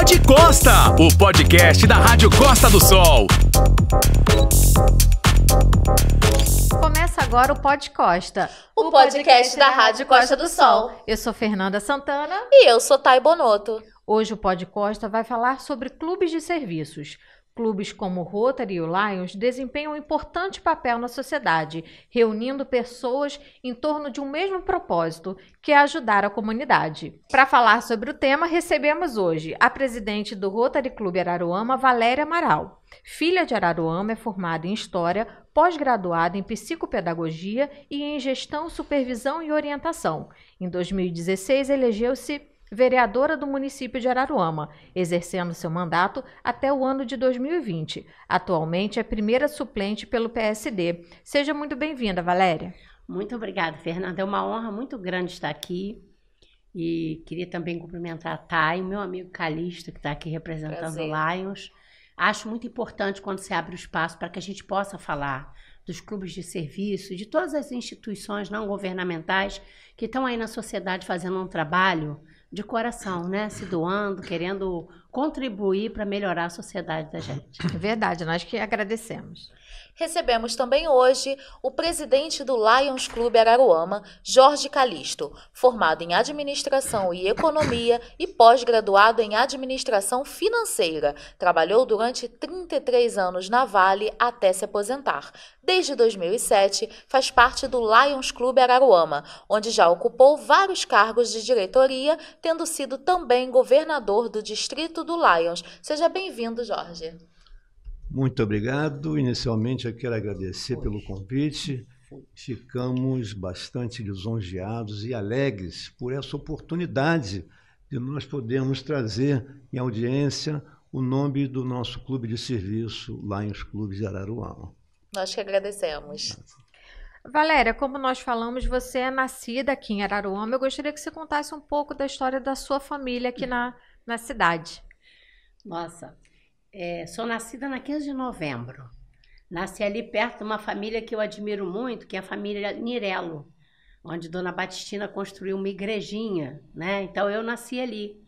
Pod Costa, o podcast da Rádio Costa do Sol. Começa agora o Pod Costa, o podcast da Rádio Costa do Sol. Eu sou Fernanda Santana. E eu sou Thay Bonotto. Hoje o Pod Costa vai falar sobre clubes de serviços. Clubes como o Rotary e o Lions desempenham um importante papel na sociedade, reunindo pessoas em torno de um mesmo propósito, que é ajudar a comunidade. Para falar sobre o tema, recebemos hoje a presidente do Rotary Clube Araruama, Valéria Amaral. Filha de Araruama, é formada em História, pós-graduada em Psicopedagogia e em Gestão, Supervisão e Orientação. Em 2016, elegeu-se vereadora do município de Araruama, exercendo seu mandato até o ano de 2020. Atualmente é primeira suplente pelo PSD. Seja muito bem-vinda, Valéria. Muito obrigada, Fernanda. É uma honra muito grande estar aqui. E queria também cumprimentar a Thay, meu amigo Calixto, que está aqui representando o Lions. Acho muito importante quando você abre o espaço para que a gente possa falar dos clubes de serviço, de todas as instituições não governamentais que estão aí na sociedade fazendo um trabalho de coração, né? Se doando, querendo contribuir para melhorar a sociedade da gente. É verdade, nós que agradecemos. Recebemos também hoje o presidente do Lions Clube Araruama, Jorge Calixto, formado em Administração e Economia e pós-graduado em Administração Financeira. Trabalhou durante 33 anos na Vale até se aposentar. Desde 2007, faz parte do Lions Clube Araruama, onde já ocupou vários cargos de diretoria, tendo sido também governador do distrito do Lions. Seja bem-vindo, Jorge. Muito obrigado. Inicialmente eu quero agradecer pelo convite. Ficamos bastante lisonjeados e alegres por essa oportunidade de nós podermos trazer em audiência o nome do nosso clube de serviço, Lions Clube de Araruama. Nós que agradecemos. Valéria, como nós falamos, você é nascida aqui em Araruama. Eu gostaria que você contasse um pouco da história da sua família aqui na cidade. Nossa, sou nascida na 15 de novembro. Nasci ali perto de uma família que eu admiro muito, que é a família Nirello, onde Dona Batistina construiu uma igrejinha, né? Então eu nasci ali.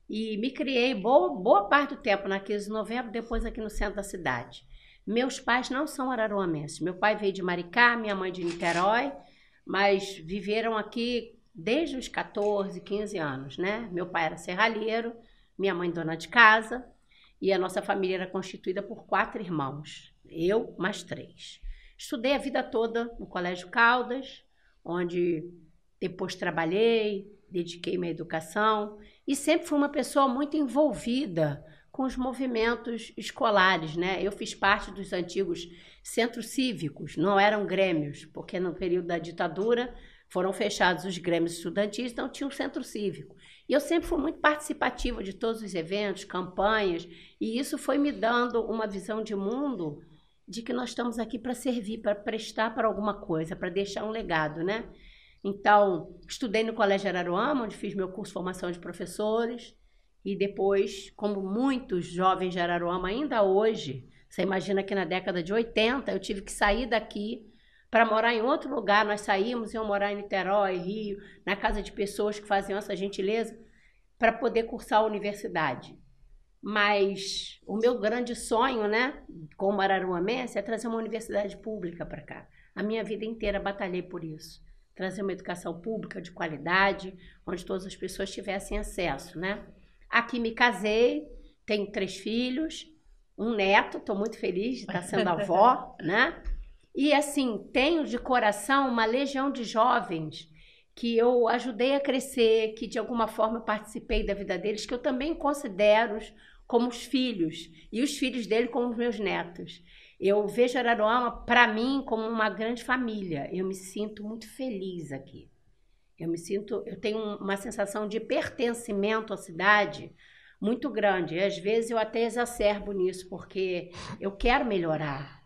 E me criei boa parte do tempo na 15 de novembro, depois aqui no centro da cidade. Meus pais não são araruamenses. Meu pai veio de Maricá, minha mãe de Niterói, mas viveram aqui desde os 14, 15 anos, né? Meu pai era serralheiro, minha mãe dona de casa, e a nossa família era constituída por 4 irmãos, eu mais 3. Estudei a vida toda no Colégio Caldas, onde depois trabalhei, dediquei minha educação, e sempre fui uma pessoa muito envolvida com os movimentos escolares, né? Eu fiz parte dos antigos centros cívicos, não eram grêmios, porque no período da ditadura foram fechados os grêmios estudantis, então tinha um centro cívico. E eu sempre fui muito participativa de todos os eventos, campanhas, e isso foi me dando uma visão de mundo de que nós estamos aqui para servir, para prestar para alguma coisa, para deixar um legado, né? Então, estudei no Colégio Araruama, onde fiz meu curso de formação de professores, e depois, como muitos jovens de Araruama ainda hoje, você imagina que na década de 80 eu tive que sair daqui para morar em outro lugar. Nós saímos, iam morar em Niterói, Rio, na casa de pessoas que faziam essa gentileza para poder cursar a universidade. Mas o meu grande sonho, né, como araruamense, é trazer uma universidade pública para cá. A minha vida inteira batalhei por isso. Trazer uma educação pública de qualidade, onde todas as pessoas tivessem acesso, né? Aqui me casei, tenho 3 filhos, um neto, estou muito feliz de estar sendo avó, né? E assim, tenho de coração uma legião de jovens que eu ajudei a crescer, que de alguma forma eu participei da vida deles, que eu também considero como os filhos, e os filhos dele como os meus netos. Eu vejo Araruama, para mim, como uma grande família. Eu me sinto muito feliz aqui. Eu tenho uma sensação de pertencimento à cidade muito grande. E às vezes eu até exacerbo nisso, porque eu quero melhorar.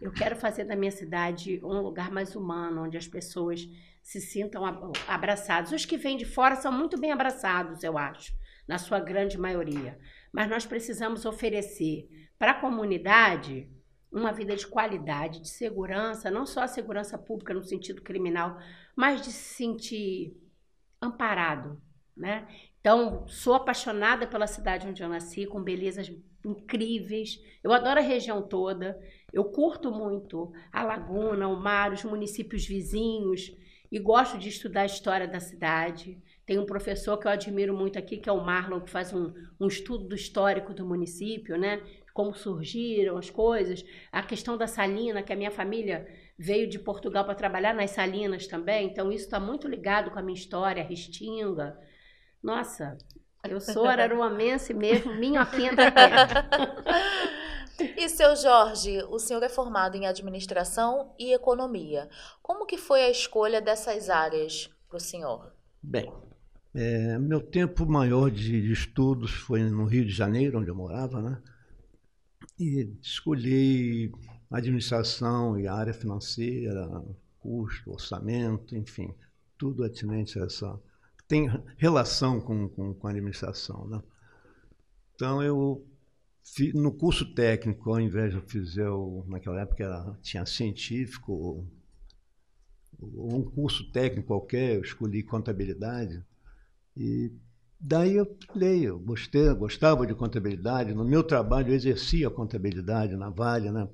Eu quero fazer da minha cidade um lugar mais humano, onde as pessoas se sintam abraçadas. Os que vêm de fora são muito bem abraçados, eu acho, na sua grande maioria. Mas nós precisamos oferecer para a comunidade uma vida de qualidade, de segurança, não só a segurança pública no sentido criminal, mas de se sentir amparado, né? Então, sou apaixonada pela cidade onde eu nasci, com belezas incríveis. Eu adoro a região toda. Eu curto muito a Laguna, o mar, os municípios vizinhos e gosto de estudar a história da cidade. Tem um professor que eu admiro muito aqui, que é o Marlon, que faz um estudo do histórico do município, né? Como surgiram as coisas. A questão da salina, que a minha família veio de Portugal para trabalhar nas salinas também. Então, isso está muito ligado com a minha história, a Restinga. Nossa, eu sou araruamense mesmo, minhoquinha da terra. E seu Jorge, o senhor é formado em administração e economia. Como que foi a escolha dessas áreas para o senhor? Bem, meu tempo maior de estudos foi no Rio de Janeiro, onde eu morava, né? E escolhi administração e área financeira, custo, orçamento, enfim, tudo atinente a essa... Tem relação com a administração, né? Então, no curso técnico, ao invés de eu fazer, naquela época tinha científico, um curso técnico qualquer, eu escolhi contabilidade. E daí eu gostava de contabilidade. No meu trabalho, eu exercia a contabilidade na Vale, né?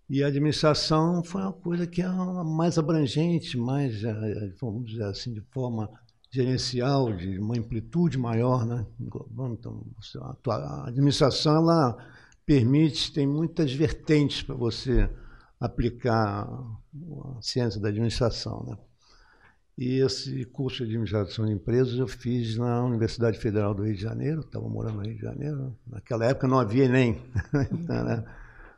E a administração foi uma coisa que é mais abrangente, mais, vamos dizer assim, de forma gerencial, de uma amplitude maior, né? Então, a administração, ela permite, tem muitas vertentes para você aplicar a ciência da administração, né? E esse curso de administração de empresas eu fiz na Universidade Federal do Rio de Janeiro, estava morando no Rio de Janeiro. Naquela época não havia Enem, né?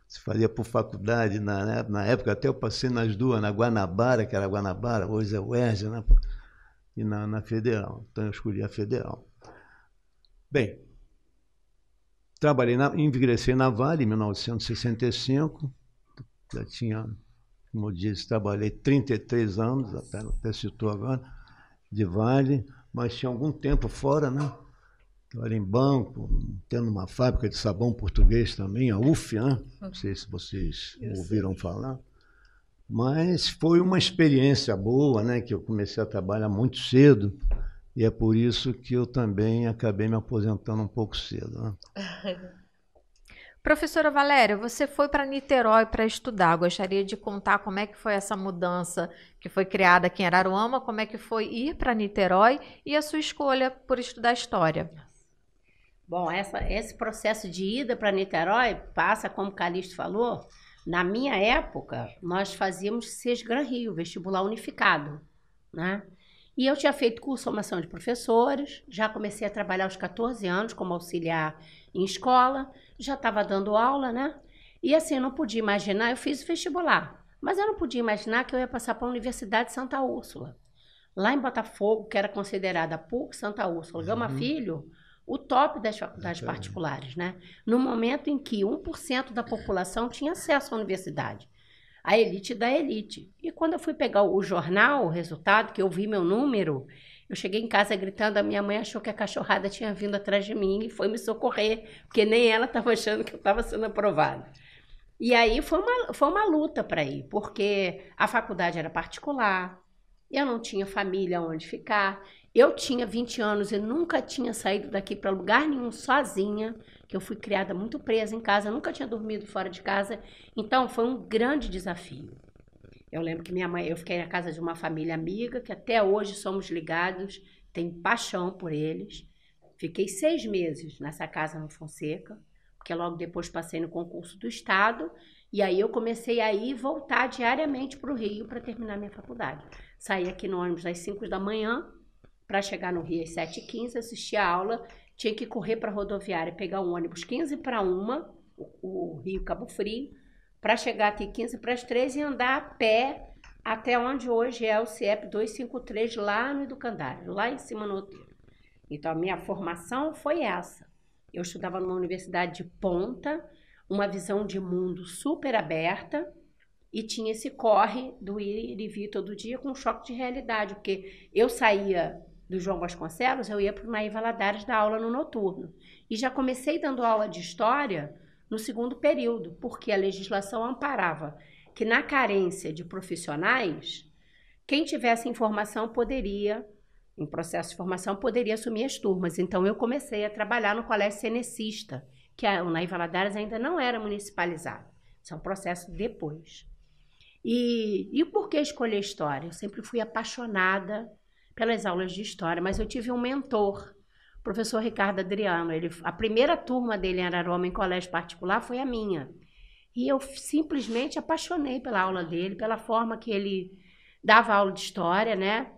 Se fazia por faculdade, na época até eu passei nas duas, na Guanabara, que era Guanabara, hoje é UERJ, né? E na Federal, então eu escolhi a Federal. Bem, ingressei na Vale em 1965, já tinha, como eu disse, trabalhei 33 anos, até citou agora, de Vale, mas tinha algum tempo fora, né? Trabalhei em banco, tendo uma fábrica de sabão português também, a UF, né? Não sei se vocês ouviram falar. Mas foi uma experiência boa, né? Que eu comecei a trabalhar muito cedo e é por isso que eu também acabei me aposentando um pouco cedo, né? Professora Valéria, você foi para Niterói para estudar. Gostaria de contar como é que foi essa mudança que foi criada aqui em Araruama, como é que foi ir para Niterói e a sua escolha por estudar História. Bom, esse processo de ida para Niterói passa, como o Calixto falou, na minha época, nós fazíamos SESGRAN Rio, vestibular unificado, né? E eu tinha feito curso de formação de professores, já comecei a trabalhar aos 14 anos como auxiliar em escola, já estava dando aula, né? E assim, eu não podia imaginar, eu fiz o vestibular, mas eu não podia imaginar que eu ia passar para a Universidade de Santa Úrsula. Lá em Botafogo, que era considerada a PUC Santa Úrsula, Gama Filho, o top das faculdades particulares, né? No momento em que 1% da população tinha acesso à universidade. A elite da elite. E quando eu fui pegar o jornal, o resultado, que eu vi meu número, eu cheguei em casa gritando, a minha mãe achou que a cachorrada tinha vindo atrás de mim e foi me socorrer, porque nem ela estava achando que eu estava sendo aprovada. E aí foi uma luta para ir, porque a faculdade era particular, eu não tinha família onde ficar, eu tinha 20 anos e nunca tinha saído daqui para lugar nenhum sozinha, que eu fui criada muito presa em casa, nunca tinha dormido fora de casa, então foi um grande desafio. Eu lembro que minha mãe, eu fiquei na casa de uma família amiga, que até hoje somos ligados, tenho paixão por eles. Fiquei 6 meses nessa casa no Fonseca, porque logo depois passei no concurso do Estado, e aí eu comecei a ir e voltar diariamente para o Rio para terminar minha faculdade. Saí aqui no ônibus às 5 da manhã, para chegar no Rio às 7h15, assistir a aula, tinha que correr para a rodoviária, pegar um ônibus 2:45, o Rio Cabo Frio, para chegar aqui 2:45 e andar a pé até onde hoje é o CIEP 253, lá no Educandário, lá em cima no Outeiro. Então, a minha formação foi essa. Eu estudava numa universidade de ponta, uma visão de mundo super aberta, e tinha esse corre do ir e vir todo dia com um choque de realidade, porque eu saía do João Vasconcelos, eu ia para o Naí Valadares dar aula no noturno. E já comecei dando aula de História no 2º período, porque a legislação amparava que na carência de profissionais, quem tivesse informação poderia em processo de formação, poderia assumir as turmas. Então, eu comecei a trabalhar no Colégio Cenecista, que o Naí Valadares ainda não era municipalizado. Isso é um processo depois. E por que escolher História? Eu sempre fui apaixonada pelas aulas de História, mas eu tive um mentor, o professor Ricardo Adriano. A primeira turma dele em Araruama, em colégio particular, foi a minha. E eu simplesmente apaixonei pela aula dele, pela forma que ele dava aula de História, né?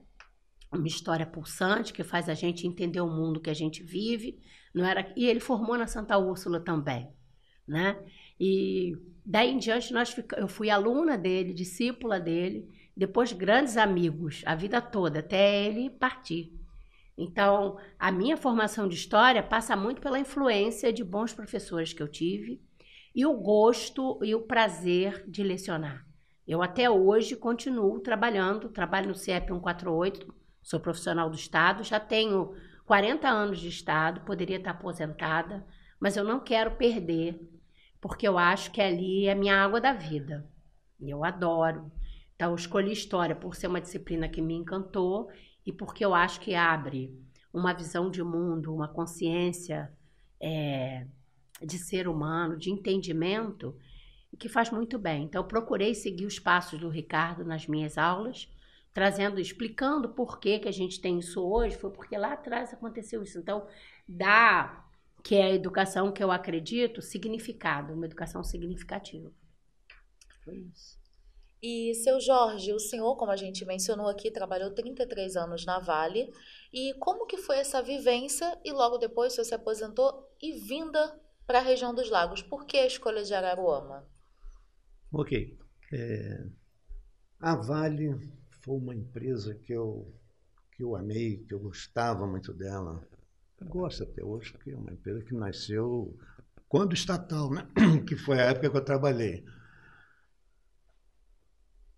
Uma história pulsante, que faz a gente entender o mundo que a gente vive. Não era... E ele formou na Santa Úrsula também, né? E daí em diante eu fui aluna dele, discípula dele, depois grandes amigos, a vida toda, até ele partir. Então, a minha formação de História passa muito pela influência de bons professores que eu tive e o gosto e o prazer de lecionar. Eu até hoje continuo trabalho no CIEP 148, sou profissional do Estado, já tenho 40 anos de Estado, poderia estar aposentada, mas eu não quero perder, porque eu acho que ali é a minha água da vida. E eu adoro. Então, eu escolhi História por ser uma disciplina que me encantou e porque eu acho que abre uma visão de mundo, uma consciência de ser humano, de entendimento, que faz muito bem. Então, eu procurei seguir os passos do Ricardo nas minhas aulas, explicando por que a gente tem isso hoje, foi porque lá atrás aconteceu isso. Então, que é a educação que eu acredito, significado, uma educação significativa. Foi isso. E, seu Jorge, o senhor, como a gente mencionou aqui, trabalhou 33 anos na Vale. E como que foi essa vivência e logo depois o senhor se aposentou e vinda para a região dos Lagos? Por que a escolha de Araruama? Ok. A Vale foi uma empresa que eu amei, que eu gostava muito dela. Eu gosto até hoje, porque é uma empresa que nasceu quando estatal, né? Que foi a época que eu trabalhei.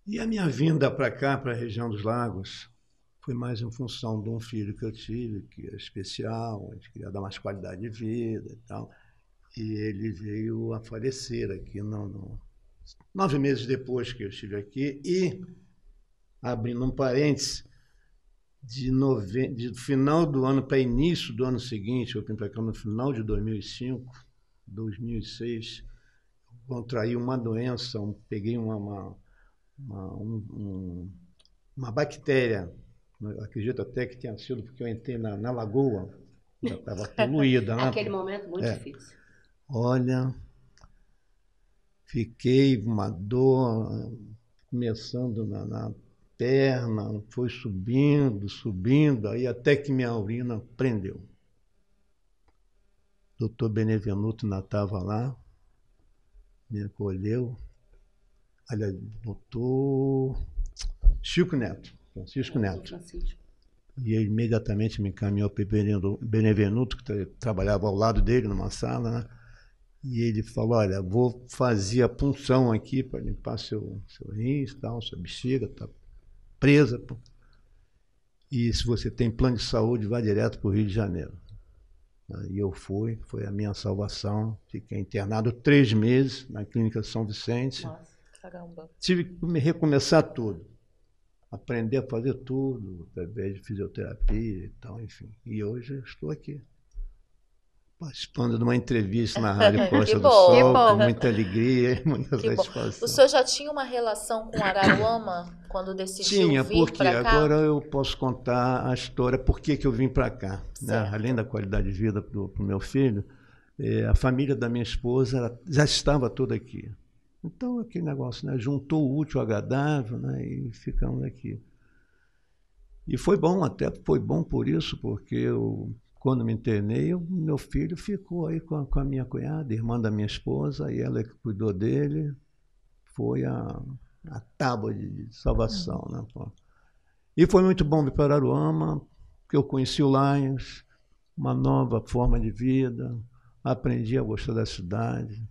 E a minha vinda para cá, para a região dos Lagos, foi mais em função de um filho que eu tive, que é especial, a gente queria dar mais qualidade de vida e tal. E ele veio a falecer aqui 9 meses depois que eu estive aqui. E, abrindo um parênteses, de final do ano para início do ano seguinte, eu vim para cá no final de 2005, 2006, contraí uma doença, peguei uma bactéria, acredito até que tenha sido porque eu entrei na lagoa, já estava poluída. Aquele momento muito difícil. Olha, fiquei uma dor começando na perna, foi subindo, aí até que minha urina prendeu. O doutor Benevenuto ainda estava lá, me acolheu. Aliás, doutor Chico Neto, Francisco Neto. E ele imediatamente me encaminhou para o Benevenuto, que trabalhava ao lado dele numa sala, né? E ele falou, olha, vou fazer a punção aqui para limpar seu rins, tal, sua bexiga, está presa. Pô. E se você tem plano de saúde, vá direto para o Rio de Janeiro. E eu foi a minha salvação. Fiquei internado 3 meses na Clínica São Vicente. Nossa, caramba. Tive que me recomeçar tudo. Aprender a fazer tudo, através de fisioterapia e tal, enfim. E hoje eu estou aqui, participando de uma entrevista na Rádio Costa do Sol, com muita alegria e muita satisfação. O senhor já tinha uma relação com Araruama quando decidiu vir para cá? Tinha, porque agora eu posso contar a história, por que eu vim para cá. Né? Além da qualidade de vida para o meu filho, a família da minha esposa já estava toda aqui. Então, aquele negócio, né? Juntou o útil ao agradável, né? E ficamos aqui. E foi bom, até foi bom por isso, porque quando me internei, meu filho ficou aí com a minha cunhada, irmã da minha esposa, e ela que cuidou dele. Foi a tábua de salvação. Né? E foi muito bom vir para Araruama, porque eu conheci o Lions, uma nova forma de vida, aprendi a gostar da cidade.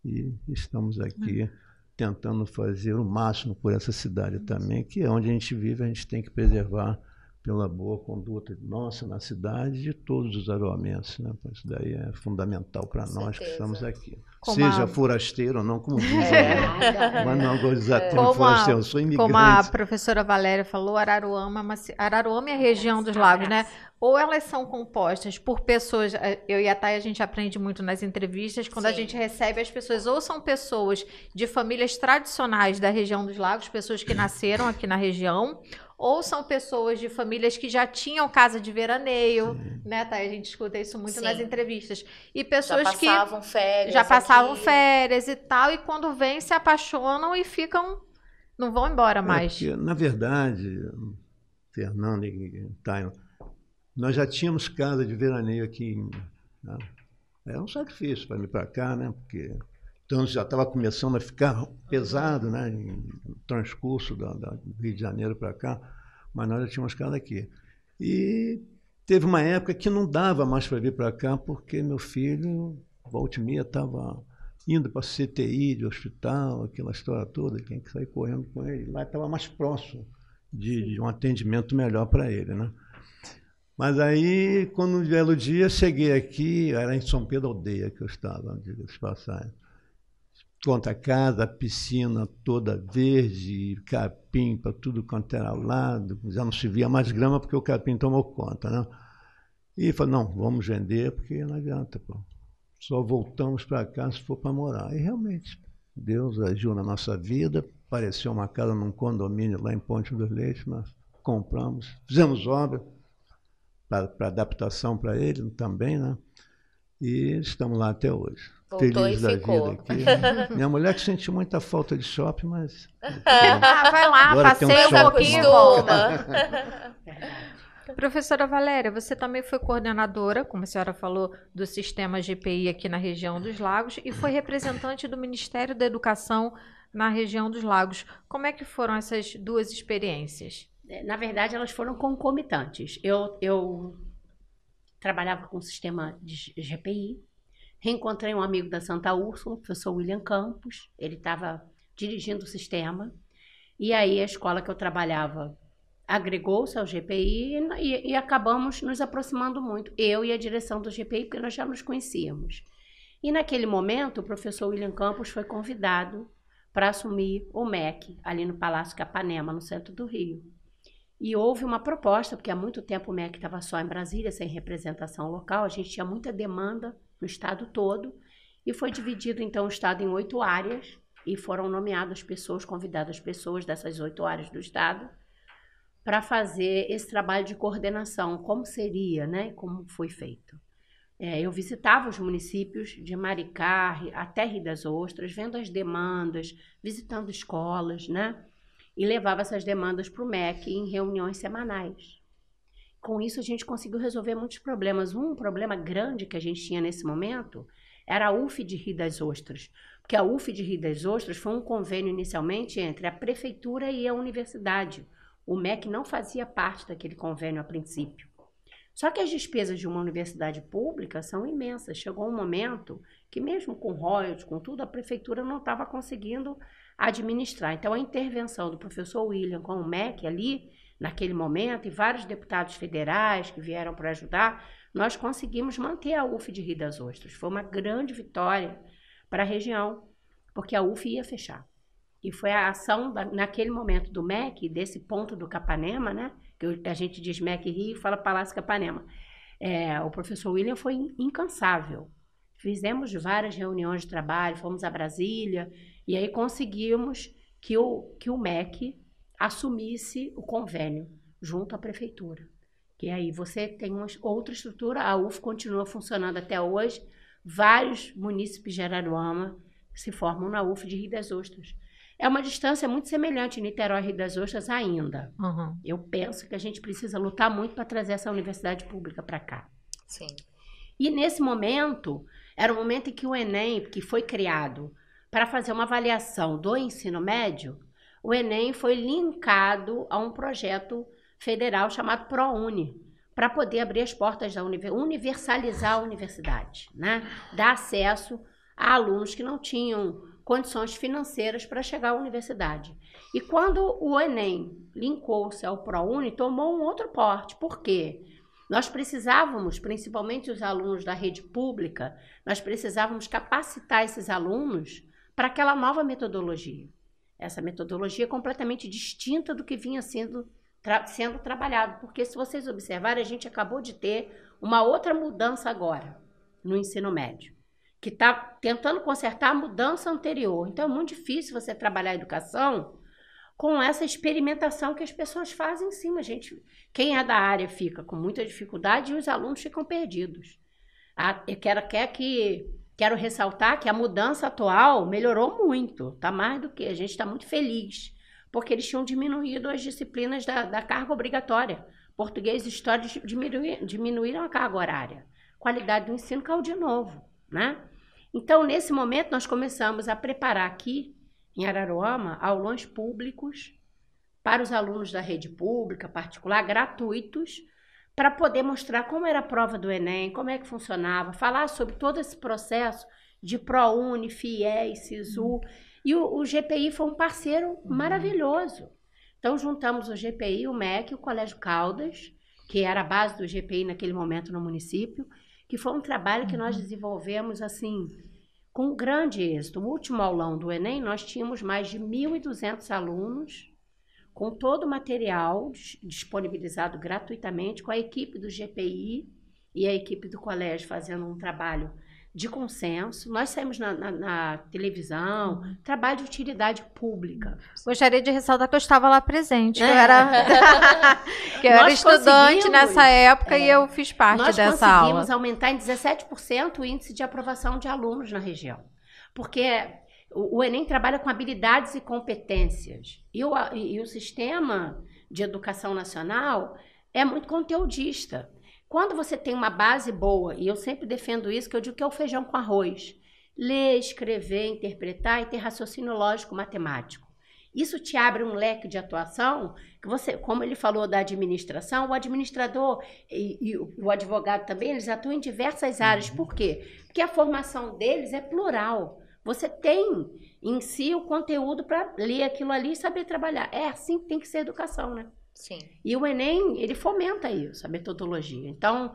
E estamos aqui tentando fazer o máximo por essa cidade também, que é onde a gente vive, a gente tem que preservar pela boa conduta nossa na cidade e de todos os aroamenses, né? Isso daí é fundamental para nós que estamos aqui. Seja forasteiro ou não, como dizem. Mas não vou dizer forasteiro, eu sou imigrante. Como a professora Valéria falou, Araruama é a região dos lagos, né? Ou elas são compostas por pessoas, eu e a Thay, a gente aprende muito nas entrevistas, quando a gente recebe as pessoas, ou são pessoas de famílias tradicionais da região dos lagos, pessoas que nasceram aqui na região, ou são pessoas de famílias que já tinham casa de veraneio, né, Thay? A gente escuta isso muito nas entrevistas. E pessoas que já passavam férias e tal, e quando vêm se apaixonam e ficam, não vão embora mais. Porque, na verdade, Fernando e Thay, nós já tínhamos casa de veraneio aqui, né? Era um sacrifício para vir para cá, né? Porque então já estava começando a ficar pesado, né? No transcurso do Rio de Janeiro para cá, mas nós já tínhamos casa aqui. E teve uma época que não dava mais para vir para cá, porque meu filho, volta e meia, estava indo para CTI de hospital, aquela história toda, tinha que sair correndo com ele. Lá estava mais próximo de um atendimento melhor para ele, né? Mas aí, quando um belo dia, cheguei aqui, era em São Pedro Aldeia que eu estava, diga-se de passagem. Conta a casa, a piscina toda verde, capim para tudo quanto era lado, já não se via mais grama porque o capim tomou conta, né? E falei, não, vamos vender porque não adianta, pô. Só voltamos para cá se for para morar. E realmente, Deus agiu na nossa vida, apareceu uma casa num condomínio lá em Ponte dos Leitos, nós compramos, fizemos obra, para adaptação para ele também, né? E estamos lá até hoje. Voltou felizes e ficou. Da vida aqui. Minha mulher que sentiu muita falta de shopping, mas... vai lá, passeia um pouquinho e volta. Professora Valéria, você também foi coordenadora, como a senhora falou, do sistema GPI aqui na região dos Lagos e foi representante do Ministério da Educação na região dos Lagos. Como é que foram essas duas experiências? Na verdade, elas foram concomitantes. Eu trabalhava com o sistema de GPI, reencontrei um amigo da Santa Úrsula, o professor William Campos, ele estava dirigindo o sistema, e aí a escola que eu trabalhava agregou-se ao GPI e acabamos nos aproximando muito, eu e a direção do GPI, porque nós já nos conhecíamos. E naquele momento, o professor William Campos foi convidado para assumir o MEC, ali no Palácio Capanema, no centro do Rio. E houve uma proposta, porque há muito tempo o MEC estava só em Brasília, sem representação local, a gente tinha muita demanda no estado todo, e foi dividido então o estado em 8 áreas, e foram nomeadas pessoas, convidadas pessoas dessas 8 áreas do estado, para fazer esse trabalho de coordenação, como seria, né, como foi feito. Eu visitava os municípios de Maricá até Rio das Ostras, vendo as demandas, visitando escolas, né, e levava essas demandas para o MEC em reuniões semanais. Com isso, a gente conseguiu resolver muitos problemas. Um problema grande que a gente tinha nesse momento era a UF de Rio das Ostras, porque a UF de Rio das Ostras foi um convênio inicialmente entre a prefeitura e a universidade. O MEC não fazia parte daquele convênio a princípio. Só que as despesas de uma universidade pública são imensas. Chegou um momento que mesmo com royalties, com tudo, a prefeitura não estava conseguindo administrar. Então, a intervenção do professor William com o MEC ali, naquele momento, e vários deputados federais que vieram para ajudar, nós conseguimos manter a UF de Rio das Ostras. Foi uma grande vitória para a região, porque a UF ia fechar. E foi a ação, naquele momento, do MEC, desse ponto do Capanema, né? Que a gente diz MEC Rio e fala Palácio Capanema. O professor William foi incansável. Fizemos várias reuniões de trabalho, fomos a Brasília, e aí conseguimos que o MEC assumisse o convênio junto à prefeitura. Que aí você tem uma outra estrutura, a UF continua funcionando até hoje, vários munícipes de Araruama se formam na UF de Rio das Ostras. É uma distância muito semelhante Niterói e Rio das Ostras ainda. Uhum. Eu penso que a gente precisa lutar muito para trazer essa universidade pública para cá. Sim. E nesse momento, era o momento em que o Enem, que foi criado para fazer uma avaliação do ensino médio, o Enem foi linkado a um projeto federal chamado ProUni, para poder abrir as portas da universalizar a universidade, né? Dar acesso a alunos que não tinham condições financeiras para chegar à universidade. E quando o Enem linkou-se ao ProUni, tomou um outro porte. Por quê? Nós precisávamos, principalmente os alunos da rede pública, nós precisávamos capacitar esses alunos para aquela nova metodologia. Essa metodologia é completamente distinta do que vinha sendo trabalhado, porque se vocês observarem, a gente acabou de ter uma outra mudança agora no ensino médio, que está tentando consertar a mudança anterior. Então, é muito difícil você trabalhar a educação com essa experimentação que as pessoas fazem em cima. Quem é da área fica com muita dificuldade e os alunos ficam perdidos. Eu quero ressaltar que a mudança atual melhorou muito, tá mais do que, a gente está muito feliz, porque eles tinham diminuído as disciplinas da carga obrigatória. Português e história diminuíram a carga horária. Qualidade do ensino caiu de novo, né? Então, nesse momento, nós começamos a preparar aqui, em Araruama, aulões públicos para os alunos da rede pública, particular, gratuitos, para poder mostrar como era a prova do Enem, como é que funcionava, falar sobre todo esse processo de ProUni, FIES, SISU. E o GPI foi um parceiro maravilhoso. Então, juntamos o GPI, o MEC e o Colégio Caldas, que era a base do GPI naquele momento no município, que foi um trabalho que nós desenvolvemos, assim, com grande êxito. O último aulão do Enem, nós tínhamos mais de 1.200 alunos, com todo o material disponibilizado gratuitamente, com a equipe do GPI e a equipe do colégio fazendo um trabalho de consenso. Nós saímos na televisão, trabalho de utilidade pública. Gostaria de ressaltar que eu estava lá presente, que eu era estudante nessa época e eu fiz parte dessa aula. Nós conseguimos aumentar em 17% o índice de aprovação de alunos na região, porque o Enem trabalha com habilidades e competências, e o sistema de educação nacional é muito conteudista. Quando você tem uma base boa, e eu sempre defendo isso, que eu digo que é o feijão com arroz, ler, escrever, interpretar e ter raciocínio lógico matemático. Isso te abre um leque de atuação que você, como ele falou da administração, o administrador e o advogado também, eles atuam em diversas áreas. Por quê? Porque a formação deles é plural. Você tem em si o conteúdo para ler aquilo ali e saber trabalhar. É assim que tem que ser a educação, né? Sim. E o Enem, ele fomenta isso, a metodologia. Então,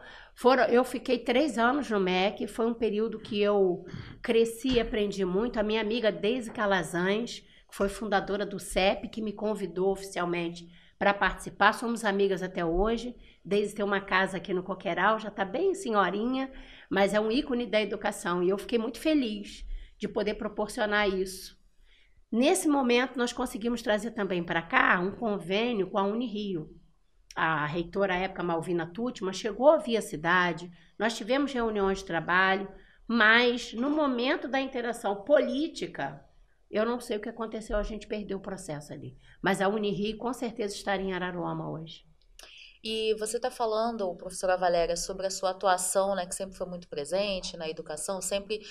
eu fiquei 3 anos no MEC, foi um período que eu cresci e aprendi muito. A minha amiga Deise Calazans, que foi fundadora do CEP, que me convidou oficialmente para participar. Somos amigas até hoje. Deise tem uma casa aqui no Coqueiral, já está bem senhorinha, mas é um ícone da educação. E eu fiquei muito feliz de poder proporcionar isso. Nesse momento, nós conseguimos trazer também para cá um convênio com a Unirio. A reitora, à época, Malvina Tuttman, chegou a vir à cidade, nós tivemos reuniões de trabalho, mas no momento da interação política, eu não sei o que aconteceu, a gente perdeu o processo ali. Mas a Unirio com certeza estaria em Araruama hoje. E você está falando, professora Valéria, sobre a sua atuação, né, que sempre foi muito presente na educação, sempre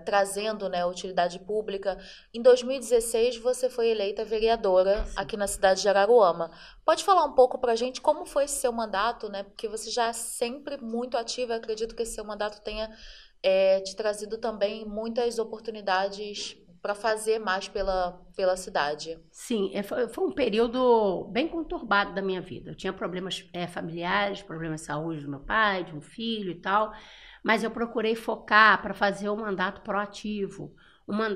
trazendo, né, utilidade pública. Em 2016, você foi eleita vereadora aqui na cidade de Araruama. Pode falar um pouco para a gente como foi esse seu mandato, né? Porque você já é sempre muito ativa, eu acredito que esse seu mandato tenha te trazido também muitas oportunidades para fazer mais pela cidade. Sim, foi um período bem conturbado da minha vida. Eu tinha problemas familiares, problemas de saúde do meu pai, de um filho e tal, mas eu procurei focar para fazer um mandato proativo.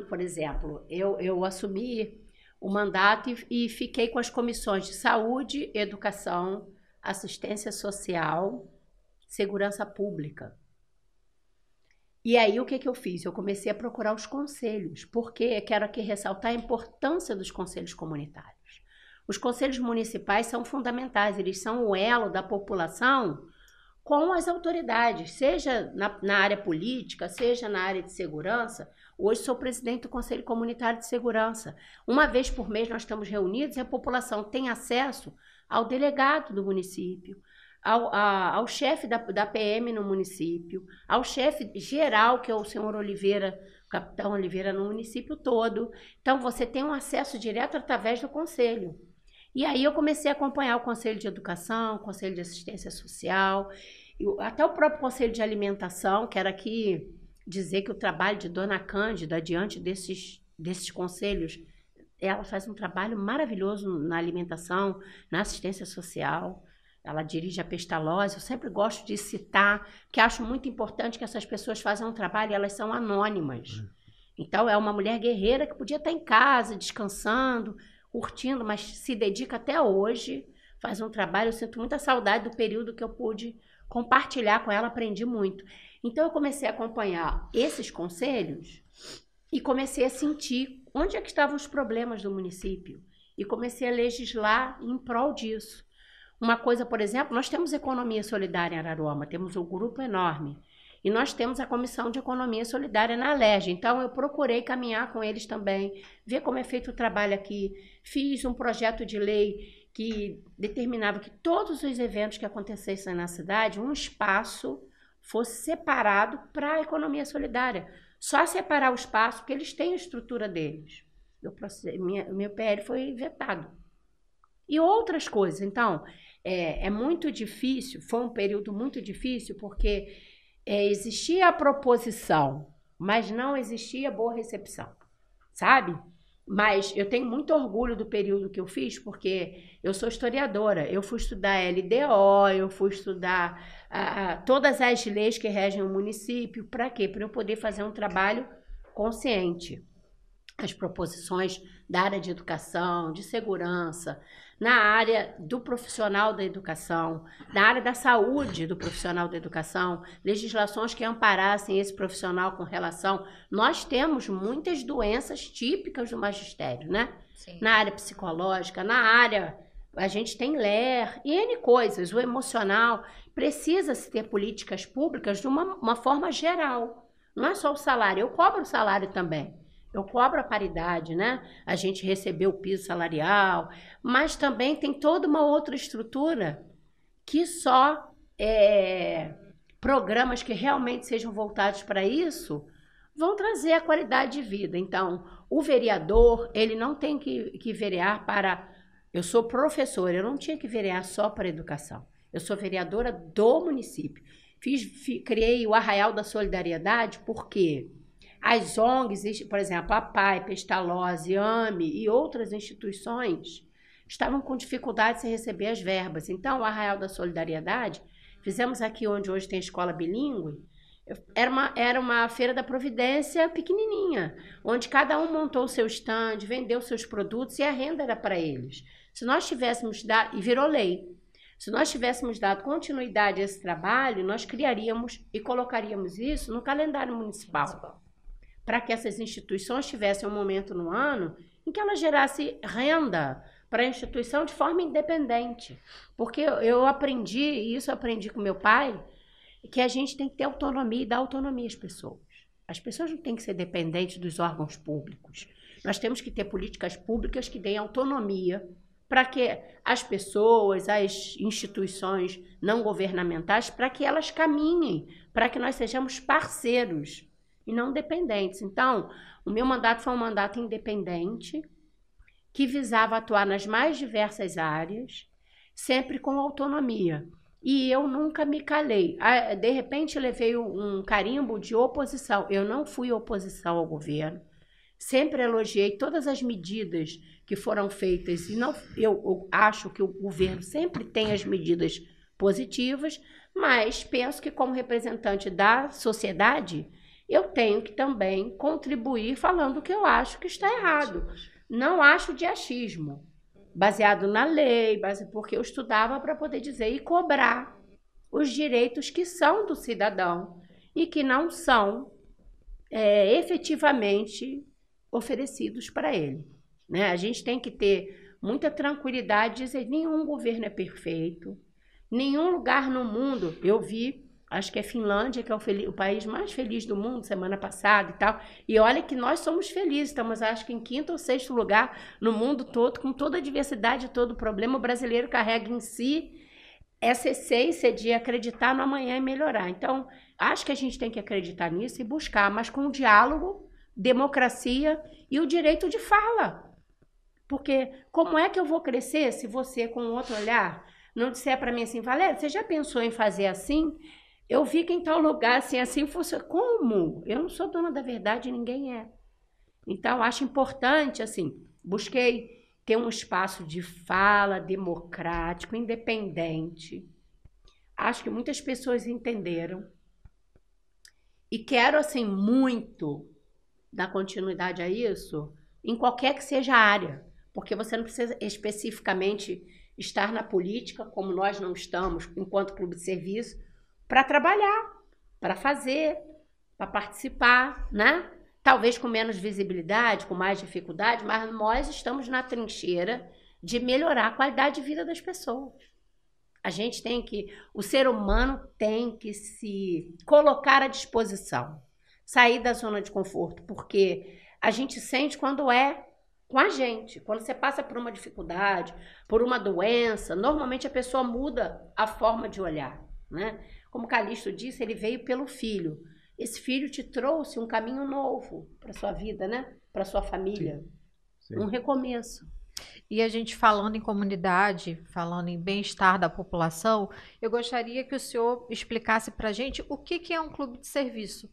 Por exemplo, eu assumi o mandato e fiquei com as comissões de saúde, educação, assistência social, segurança pública. E aí, o que eu fiz? Eu comecei a procurar os conselhos, porque eu quero aqui ressaltar a importância dos conselhos comunitários. Os conselhos municipais são fundamentais, eles são o elo da população com as autoridades, seja na área política, seja na área de segurança. Hoje sou presidente do Conselho Comunitário de Segurança. Uma vez por mês nós estamos reunidos e a população tem acesso ao delegado do município, ao chefe da PM no município, ao chefe geral, que é o senhor Oliveira, o capitão Oliveira, no município todo. Então, você tem um acesso direto através do conselho. E aí eu comecei a acompanhar o Conselho de Educação, o Conselho de Assistência Social, até o próprio Conselho de Alimentação, que era aqui dizer que o trabalho de Dona Cândida, diante desses conselhos, ela faz um trabalho maravilhoso na alimentação, na assistência social. Ela dirige a Pestalozzi. Eu sempre gosto de citar, que acho muito importante que essas pessoas façam um trabalho e elas são anônimas. Então, é uma mulher guerreira que podia estar em casa, descansando, curtindo, mas se dedica até hoje, faz um trabalho. Eu sinto muita saudade do período que eu pude compartilhar com ela, aprendi muito. Então, eu comecei a acompanhar esses conselhos e comecei a sentir onde é que estavam os problemas do município. E comecei a legislar em prol disso. Uma coisa, por exemplo, nós temos economia solidária em Araruama, temos um grupo enorme. E nós temos a Comissão de Economia Solidária na Alerj. Então, eu procurei caminhar com eles também, ver como é feito o trabalho aqui. Fiz um projeto de lei que determinava que todos os eventos que acontecessem na cidade, um espaço fosse separado para a economia solidária. Só separar o espaço, porque eles têm a estrutura deles. Meu PL foi vetado. E outras coisas. Então, é muito difícil, foi um período muito difícil, porque existia a proposição, mas não existia boa recepção, sabe? Mas eu tenho muito orgulho do período que eu fiz, porque eu sou historiadora, eu fui estudar LDO, eu fui estudar todas as leis que regem o município. Para quê? Para eu poder fazer um trabalho consciente. As proposições da área de educação, de segurança, na área do profissional da educação, na área da saúde do profissional da educação, legislações que amparassem esse profissional com relação... Nós temos muitas doenças típicas do magistério, né? Sim. Na área psicológica, na área... A gente tem LER e N coisas. O emocional precisa-se ter políticas públicas de uma forma geral. Não é só o salário. Eu cobro o salário também. Eu cobro a paridade, né? A gente recebeu o piso salarial, mas também tem toda uma outra estrutura que só programas que realmente sejam voltados para isso vão trazer a qualidade de vida. Então, o vereador, ele não tem que verear para... Eu sou professora, eu não tinha que verear só para a educação. Eu sou vereadora do município. Criei o Arraial da Solidariedade porque... As ONGs, por exemplo, a PAI, Pestalozzi, AME e outras instituições estavam com dificuldade de receber as verbas. Então, o Arraial da Solidariedade, fizemos aqui onde hoje tem a escola bilíngue, era uma feira da Providência pequenininha, onde cada um montou o seu stand, vendeu seus produtos e a renda era para eles. Se nós tivéssemos dado, e virou lei, se nós tivéssemos dado continuidade a esse trabalho, nós criaríamos e colocaríamos isso no calendário municipal. Para que essas instituições tivessem um momento no ano em que ela gerasse renda para a instituição de forma independente. Porque eu aprendi, e isso eu aprendi com meu pai, que a gente tem que ter autonomia e dar autonomia às pessoas. As pessoas não têm que ser dependentes dos órgãos públicos. Nós temos que ter políticas públicas que deem autonomia para que as pessoas, as instituições não governamentais, para que elas caminhem, para que nós sejamos parceiros e não dependentes. Então, o meu mandato foi um mandato independente, que visava atuar nas mais diversas áreas, sempre com autonomia. E eu nunca me calei. De repente, levei um carimbo de oposição. Eu não fui oposição ao governo. Sempre elogiei todas as medidas que foram feitas. E eu acho que o governo sempre tem as medidas positivas, mas penso que, como representante da sociedade, eu tenho que também contribuir falando o que eu acho que está errado. Não acho de achismo, baseado na lei, porque eu estudava para poder dizer e cobrar os direitos que são do cidadão e que não são efetivamente oferecidos para ele. Né? A gente tem que ter muita tranquilidade de dizer que nenhum governo é perfeito, nenhum lugar no mundo. Eu vi... Acho que é Finlândia, que é o país mais feliz do mundo, semana passada e tal. E olha que nós somos felizes, estamos acho que em 5º ou 6º lugar no mundo todo, com toda a diversidade, todo o problema. O brasileiro carrega em si essa essência de acreditar no amanhã e melhorar. Então, acho que a gente tem que acreditar nisso e buscar, mas com diálogo, democracia e o direito de fala. Porque como é que eu vou crescer se você, com outro olhar, não disser para mim assim, Valéria, você já pensou em fazer assim? eu vi que em tal lugar, assim fosse. Como? Eu não sou dona da verdade, ninguém é. Então, acho importante, assim, busquei ter um espaço de fala democrático, independente. Acho que muitas pessoas entenderam. E quero, assim, muito dar continuidade a isso em qualquer que seja a área. Porque você não precisa especificamente estar na política, como nós não estamos, enquanto clube de serviço, para trabalhar, para fazer, para participar, né? Talvez com menos visibilidade, com mais dificuldade, mas nós estamos na trincheira de melhorar a qualidade de vida das pessoas. O ser humano tem que se colocar à disposição, sair da zona de conforto, porque a gente sente quando é com a gente. Quando você passa por uma dificuldade, por uma doença, normalmente a pessoa muda a forma de olhar, né? Como Calixto disse, ele veio pelo filho. Esse filho te trouxe um caminho novo para sua vida, né? Para sua família. Sim. Um recomeço. E a gente falando em comunidade, falando em bem-estar da população, eu gostaria que o senhor explicasse para a gente o que é um clube de serviço.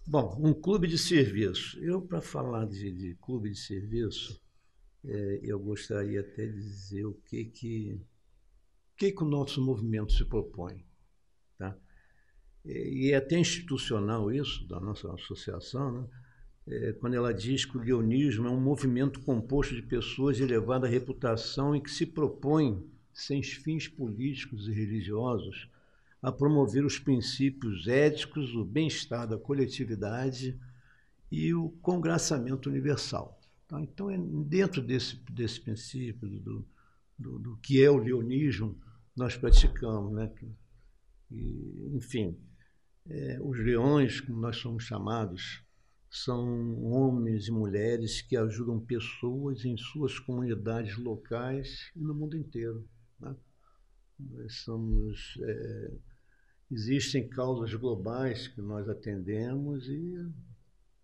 Bom, um clube de serviço. Para falar de clube de serviço, eu gostaria até de dizer o que o nosso movimento se propõe. Tá? E é até institucional isso, da nossa associação, né? Quando ela diz que o leonismo é um movimento composto de pessoas de elevada reputação e que se propõe, sem fins políticos e religiosos, a promover os princípios éticos, o bem-estar da coletividade e o congraçamento universal. Tá? Então, dentro desse princípio, do que é o leonismo, nós praticamos, né? Enfim, os leões, como nós somos chamados, são homens e mulheres que ajudam pessoas em suas comunidades locais e no mundo inteiro. Né? Existem causas globais que nós atendemos e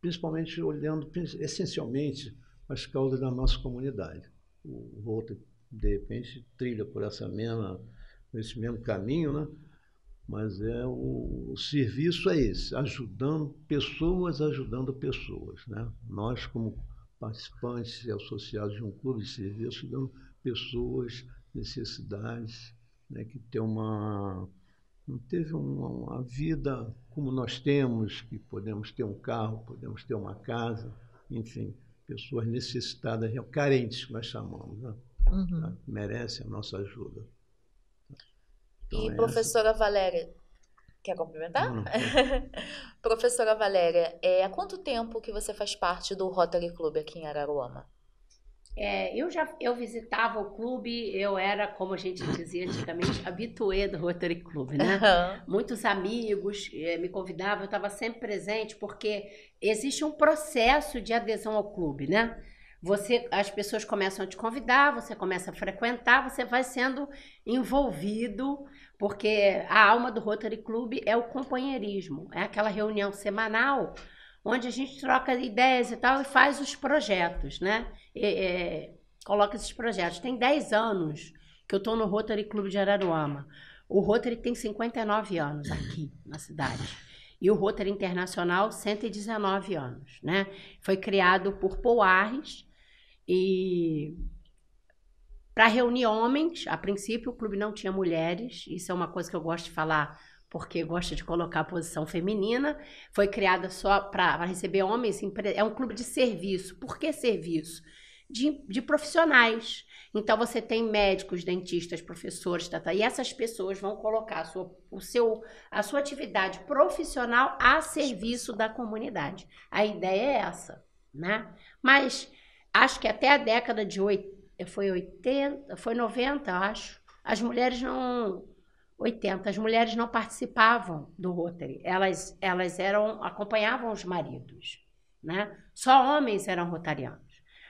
principalmente olhando essencialmente as causas da nossa comunidade. O Rotary, de repente, trilha por esse mesmo caminho, né? Mas o serviço é esse, ajudando pessoas, né? Nós, como participantes e associados de um clube de serviço, ajudando pessoas, necessidades, né? Que não teve uma vida como nós temos, que podemos ter um carro, podemos ter uma casa, enfim, pessoas necessitadas, carentes, que nós chamamos, né? Uhum. Merecem a nossa ajuda. Então, e professora Valéria, quer complementar? Não. Professora Valéria, há quanto tempo que você faz parte do Rotary Club aqui em Araruama? Eu visitava o clube, eu era, como a gente dizia antigamente, habituê do Rotary Club, né? Uhum. Muitos amigos me convidavam, eu estava sempre presente, porque existe um processo de adesão ao clube, né? As pessoas começam a te convidar, você começa a frequentar, você vai sendo envolvido, porque a alma do Rotary Club é o companheirismo, é aquela reunião semanal onde a gente troca ideias e tal e faz os projetos, né? Coloca esses projetos. Tem 10 anos que eu estou no Rotary Club de Araruama. O Rotary tem 59 anos aqui na cidade. E o Rotary Internacional, 119 anos, né? Foi criado por Paul Harris e para reunir homens. A princípio, o clube não tinha mulheres. Isso é uma coisa que eu gosto de falar, porque gosto de colocar a posição feminina. Foi criada só para receber homens. É um clube de serviço. Por que serviço? De profissionais. Então, você tem médicos, dentistas, professores, e essas pessoas vão colocar a sua atividade profissional a serviço da comunidade. A ideia é essa, né? Mas acho que até a década de 90, acho, as mulheres não participavam do Rotary. Elas acompanhavam os maridos, né? Só homens eram rotarianos.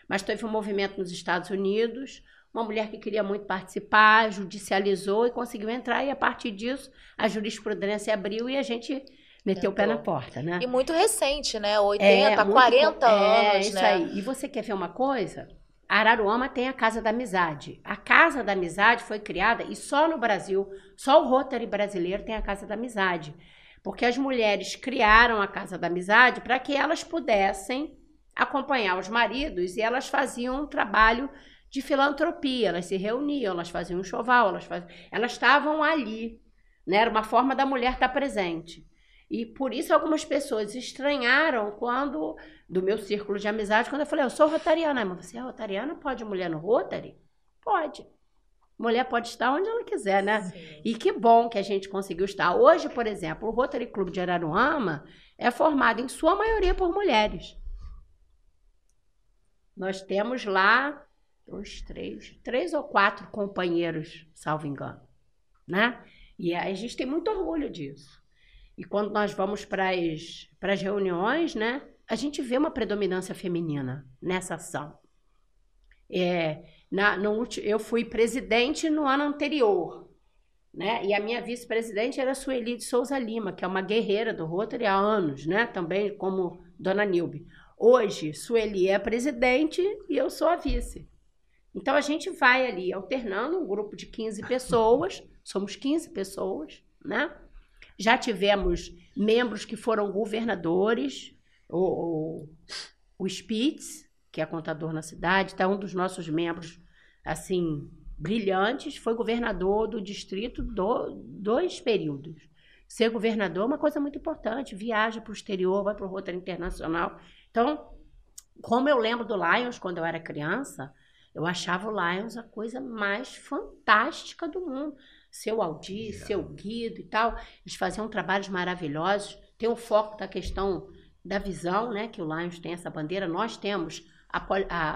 Mas teve um movimento nos Estados Unidos, uma mulher que queria muito participar, judicializou e conseguiu entrar, e a partir disso a jurisprudência abriu e a gente meteu o pé na porta, né? E muito recente, né? 40 anos, isso né? Aí. E você quer ver uma coisa? Araruama tem a Casa da Amizade. A Casa da Amizade foi criada, e só no Brasil, só o Rotary brasileiro tem a Casa da Amizade. Porque as mulheres criaram a Casa da Amizade para que elas pudessem acompanhar os maridos, e elas faziam um trabalho de filantropia, elas se reuniam, elas faziam um enxoval, elas estavam ali, né? Era uma forma da mulher estar presente. E por isso algumas pessoas estranharam quando, do meu círculo de amizade, quando eu falei, eu sou rotariana. Mas você é rotariana? Pode mulher no Rotary? Pode. Mulher pode estar onde ela quiser, né? Sim. E que bom que a gente conseguiu estar. Hoje, por exemplo, o Rotary Clube de Araruama é formado em sua maioria por mulheres. Nós temos lá três ou quatro companheiros, salvo engano, né? E a gente tem muito orgulho disso. E quando nós vamos para as reuniões, né, a gente vê uma predominância feminina nessa ação. Eu fui presidente no ano anterior, né? E a minha vice-presidente era a Sueli de Souza Lima, que é uma guerreira do Rotary há anos, né? Também como Dona Nilbe. Hoje, Sueli é a presidente e eu sou a vice. Então, a gente vai ali alternando um grupo de 15 pessoas, somos 15 pessoas, né? Já tivemos membros que foram governadores, o Spitz, que é contador na cidade, tá um dos nossos membros, assim, brilhantes, foi governador do distrito 2 períodos. Ser governador é uma coisa muito importante, viaja para o exterior, vai para o Rotary Internacional. Então, como eu lembro do Lions quando eu era criança, eu achava o Lions a coisa mais fantástica do mundo. Seu Aldir, seu Guido e tal, eles faziam trabalhos maravilhosos. Tem o foco da questão da visão, né, que o Lions tem essa bandeira. Nós temos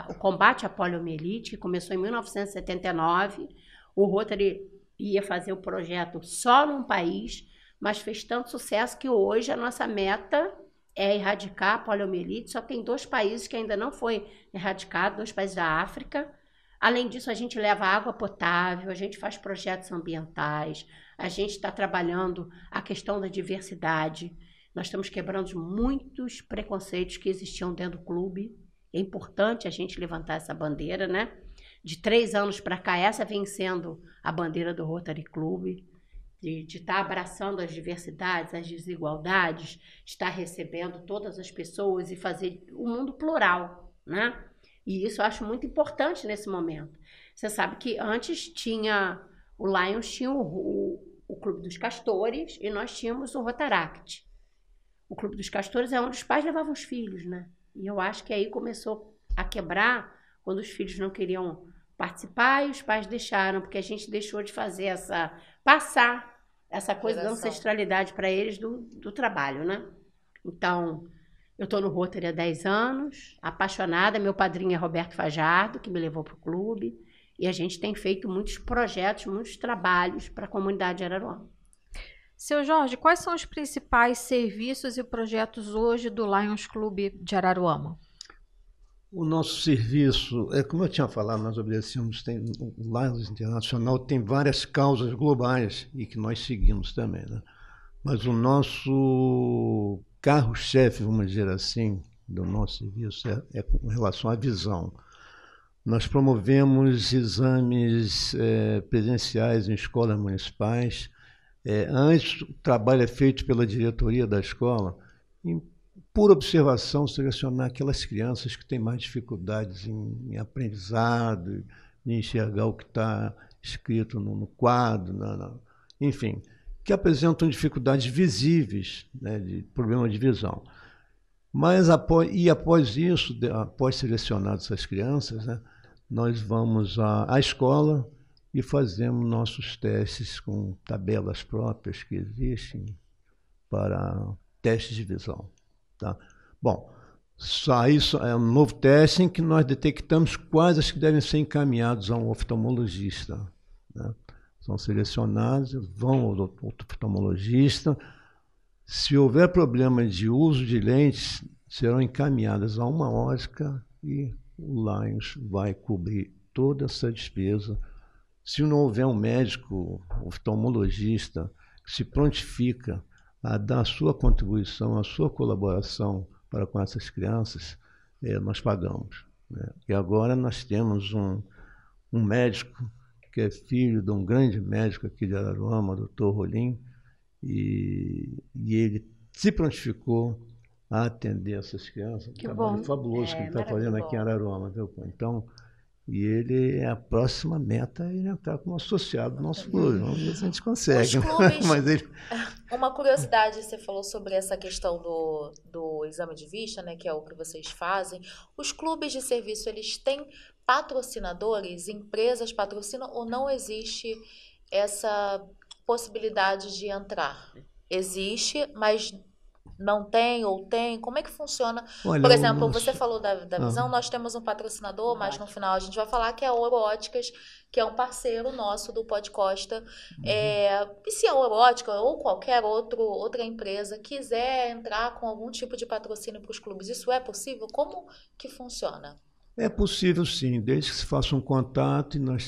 o combate à poliomielite, que começou em 1979. O Rotary ia fazer o projeto só num país, mas fez tanto sucesso que hoje a nossa meta é erradicar a poliomielite. Só tem 2 países que ainda não foi erradicado, 2 países da África. Além disso, a gente leva água potável, a gente faz projetos ambientais, a gente está trabalhando a questão da diversidade. Nós estamos quebrando muitos preconceitos que existiam dentro do clube. É importante a gente levantar essa bandeira, né? De 3 anos para cá, essa vem sendo a bandeira do Rotary Clube, de estar abraçando as diversidades, as desigualdades, de estar recebendo todas as pessoas e fazer um mundo plural, né? E isso eu acho muito importante nesse momento. Você sabe que antes o Lions tinha o Clube dos Castores e nós tínhamos o Rotaract. O Clube dos Castores é onde os pais levavam os filhos, né? E eu acho que aí começou a quebrar quando os filhos não queriam participar e os pais deixaram, porque a gente deixou de fazer passar essa coisa da ancestralidade para eles do trabalho, né? Então, eu estou no Rotary há 10 anos, apaixonada. Meu padrinho é Roberto Fajardo, que me levou para o clube. E a gente tem feito muitos projetos, muitos trabalhos para a comunidade de Araruama. Seu Jorge, quais são os principais serviços e projetos hoje do Lions Clube de Araruama? O nosso serviço, como eu tinha falado, nós obedecemos, o Lions Internacional tem várias causas globais e que nós seguimos também, né? Mas o nosso carro-chefe, vamos dizer assim, do nosso serviço é com relação à visão. Nós promovemos exames presenciais em escolas municipais. Antes, o trabalho é feito pela diretoria da escola, por observação, selecionar aquelas crianças que têm mais dificuldades em aprendizado, de enxergar o que está escrito no quadro, enfim, que apresentam dificuldades visíveis, né, de problema de visão. Mas após isso, após selecionar essas crianças, né, nós vamos à escola e fazemos nossos testes com tabelas próprias que existem para testes de visão. Tá? Bom, isso é um novo teste em que nós detectamos quais as que devem ser encaminhados a um oftalmologista, né? São selecionados, vão ao oftalmologista. Se houver problema de uso de lentes, serão encaminhadas a uma ótica e o Lions vai cobrir toda essa despesa. Se não houver um médico oftalmologista que se prontifica a dar a sua contribuição, a sua colaboração para com essas crianças, nós pagamos. né? E agora nós temos um médico que é filho de um grande médico aqui de Araruama, doutor Rolim, e ele se prontificou a atender essas crianças. Que Um trabalho bom. fabuloso que ele está fazendo aqui em Araruama. Viu? Então, e ele é a próxima meta, ele entrar como associado do nosso clube. Vamos ver se a gente consegue. Os clubes, Mas ele... Uma curiosidade, você falou sobre essa questão do exame de vista, né, que é o que vocês fazem. Os clubes de serviço, eles têm patrocinadores, empresas patrocinam ou não existe essa possibilidade de entrar? Existe, mas não tem ou tem? Como é que funciona? Olha, Por exemplo, nosso... você falou da visão, nós temos um patrocinador, mas no final a gente vai falar que é a Ouro Óticas, que é um parceiro nosso do Pod Costa. E se a Ouro Ótica ou qualquer outra empresa quiser entrar com algum tipo de patrocínio para os clubes, isso é possível? Como que funciona? É possível sim, desde que se faça um contato e nós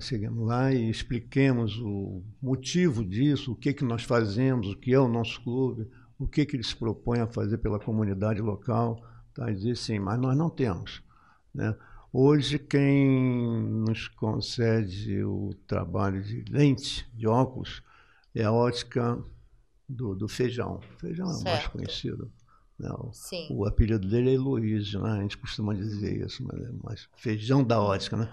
chegamos lá e expliquemos o motivo disso, o que nós fazemos, o que é o nosso clube, o que eles propõem a fazer pela comunidade local, tá? E dizer sim, mas nós não temos, né? Hoje, quem nos concede o trabalho de lente, de óculos, é a ótica do Feijão. O Feijão é o mais conhecido. Né? O apelido dele é Heloísio, né? A gente costuma dizer isso, mas é mais Feijão da ótica, né?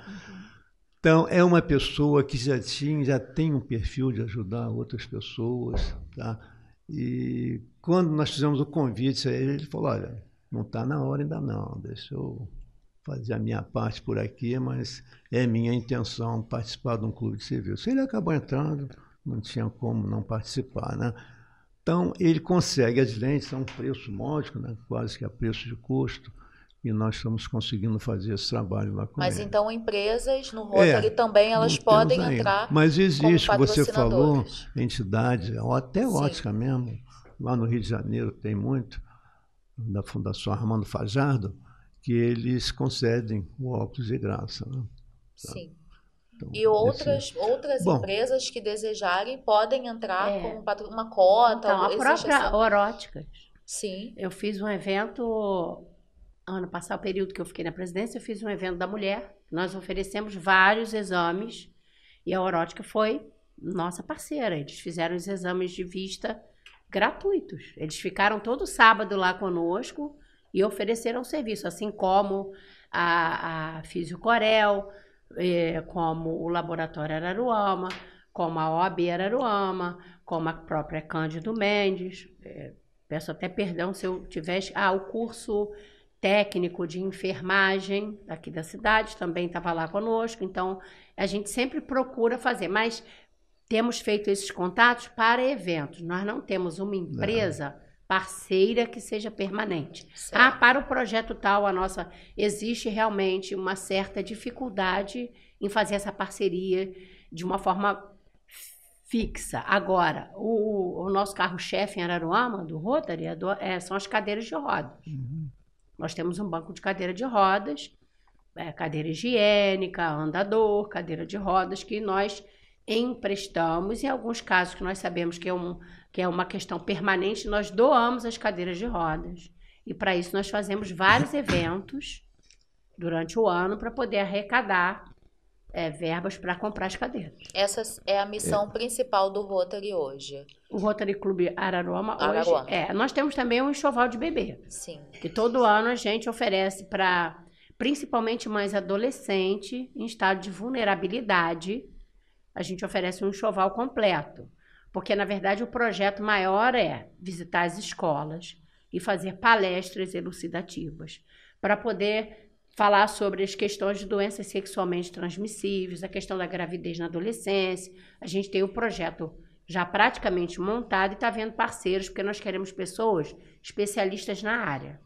Então, é uma pessoa que já tem um perfil de ajudar outras pessoas, tá? E quando nós fizemos o convite a ele, ele falou, olha, não está na hora ainda não, deixa eu fazer a minha parte por aqui, mas é minha intenção participar de um clube de serviço. Ele acabou entrando, não tinha como não participar, né? Então, ele consegue as lentes a um preço módico, né? Quase que a preço de custo, e nós estamos conseguindo fazer esse trabalho lá com ele. Mas então empresas no Rotary também elas podem entrar. Mas existe, como você falou, patrocinadores. entidade, até ótica mesmo, lá no Rio de Janeiro tem muito, da Fundação Armando Fajardo, que eles concedem o óculos de graça. Né? Sim. Então, E outras empresas que desejarem podem entrar com uma cota. Então, a própria Oróticas. Sim. Eu fiz um evento, ano passado, o período que eu fiquei na presidência, eu fiz um evento da mulher. Nós oferecemos vários exames e a Orótica foi nossa parceira. Eles fizeram os exames de vista gratuitos. Eles ficaram todo sábado lá conosco e ofereceram serviço, assim como a Fisiocorel, como o Laboratório Araruama, como a OAB Araruama, como a própria Cândido Mendes. Peço até perdão se eu tivesse... o curso técnico de enfermagem aqui da cidade também estava lá conosco. Então, a gente sempre procura fazer, mas temos feito esses contatos para eventos. Nós não temos uma empresa parceira que seja permanente. Para o projeto tal, existe realmente uma certa dificuldade em fazer essa parceria de uma forma fixa. Agora, o nosso carro-chefe em Araruama, do Rotary, são as cadeiras de rodas. Nós temos um banco de cadeira de rodas, cadeira higiênica, andador, cadeira de rodas, que nós emprestamos. Em alguns casos que nós sabemos que é uma questão permanente, nós doamos as cadeiras de rodas. E para isso nós fazemos vários eventos durante o ano para poder arrecadar verbas para comprar as cadeiras. Essa é a missão principal do Rotary hoje. O Rotary Clube Araruama hoje... nós temos também um enxoval de bebê. Sim. Que todo ano a gente oferece para, principalmente mães adolescentes em estado de vulnerabilidade, a gente oferece um enxoval completo. Porque, na verdade, o projeto maior é visitar as escolas e fazer palestras elucidativas para poder falar sobre as questões de doenças sexualmente transmissíveis, a questão da gravidez na adolescência. A gente tem o projeto já praticamente montado e está vendo parceiros, porque nós queremos pessoas especialistas na área.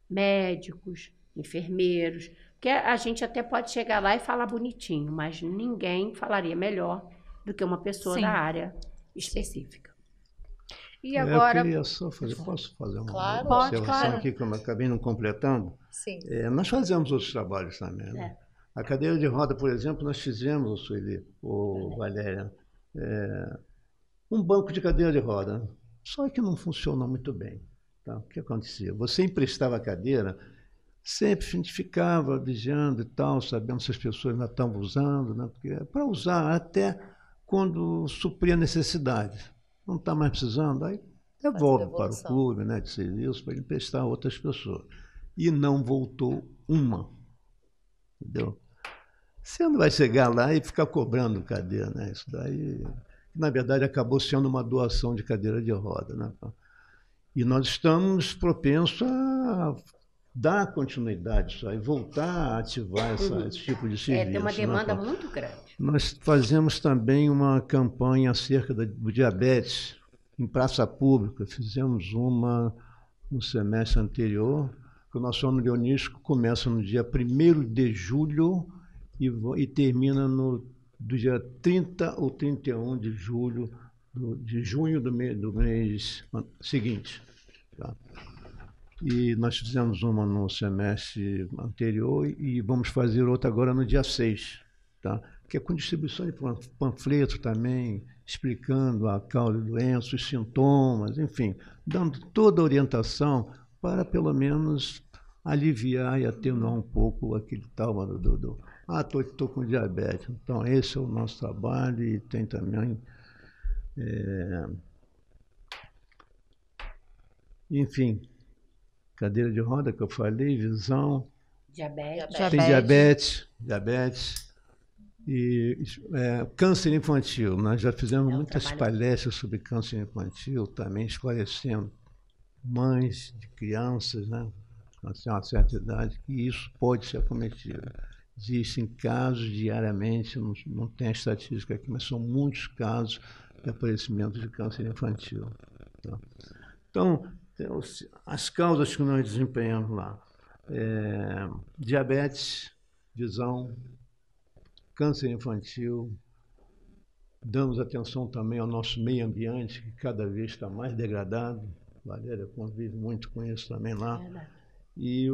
Médicos, enfermeiros, que a gente até pode chegar lá e falar bonitinho, mas ninguém falaria melhor do que uma pessoa da área específica. E agora... Eu queria só fazer, posso fazer uma Pode, observação aqui, que eu acabei não completando? Sim. Nós fazemos outros trabalhos também. Né? A cadeira de roda, por exemplo, nós fizemos, Sueli, Valéria, um banco de cadeira de roda, só que não funcionou muito bem. Tá? O que acontecia? Você emprestava a cadeira, sempre a gente ficava vigiando e tal, sabendo se as pessoas ainda estavam usando, né? Porque é para usar até quando suprir a necessidade. Não está mais precisando, aí devolve para o clube, né, de serviço, para ele emprestar a outras pessoas. E não voltou uma. Entendeu? Você não vai chegar lá e ficar cobrando cadeira, né? Isso daí, na verdade, acabou sendo uma doação de cadeira de roda, né? E nós estamos propensos a dar continuidade a isso aí, voltar a ativar esse tipo de serviço. Tem uma demanda, né? muito grande. Nós fazemos também uma campanha acerca do diabetes em praça pública. Fizemos uma no semestre anterior, que o nosso ano leonístico começa no dia 1º de julho e termina do dia 30 ou 31 de julho, de junho do mês seguinte. Tá? E nós fizemos uma no semestre anterior e vamos fazer outra agora no dia 6, tá? Que é com distribuição de panfletos também, explicando a causa da doença, os sintomas, enfim, dando toda a orientação para pelo menos aliviar e atenuar um pouco aquele tal estou com diabetes. Então, esse é o nosso trabalho e tem também... enfim, cadeira de roda que eu falei, visão, diabetes e câncer infantil. Nós já fizemos muitas palestras sobre câncer infantil, também esclarecendo mães de crianças, né, a uma certa idade, que isso pode ser acometido. Existem casos diariamente, não tem a estatística aqui, mas são muitos casos de aparecimento de câncer infantil. Tá? Então, as causas que nós desempenhamos lá: diabetes, visão, câncer infantil. Damos atenção também ao nosso meio ambiente, que cada vez está mais degradado. A Valéria convive muito com isso também lá. E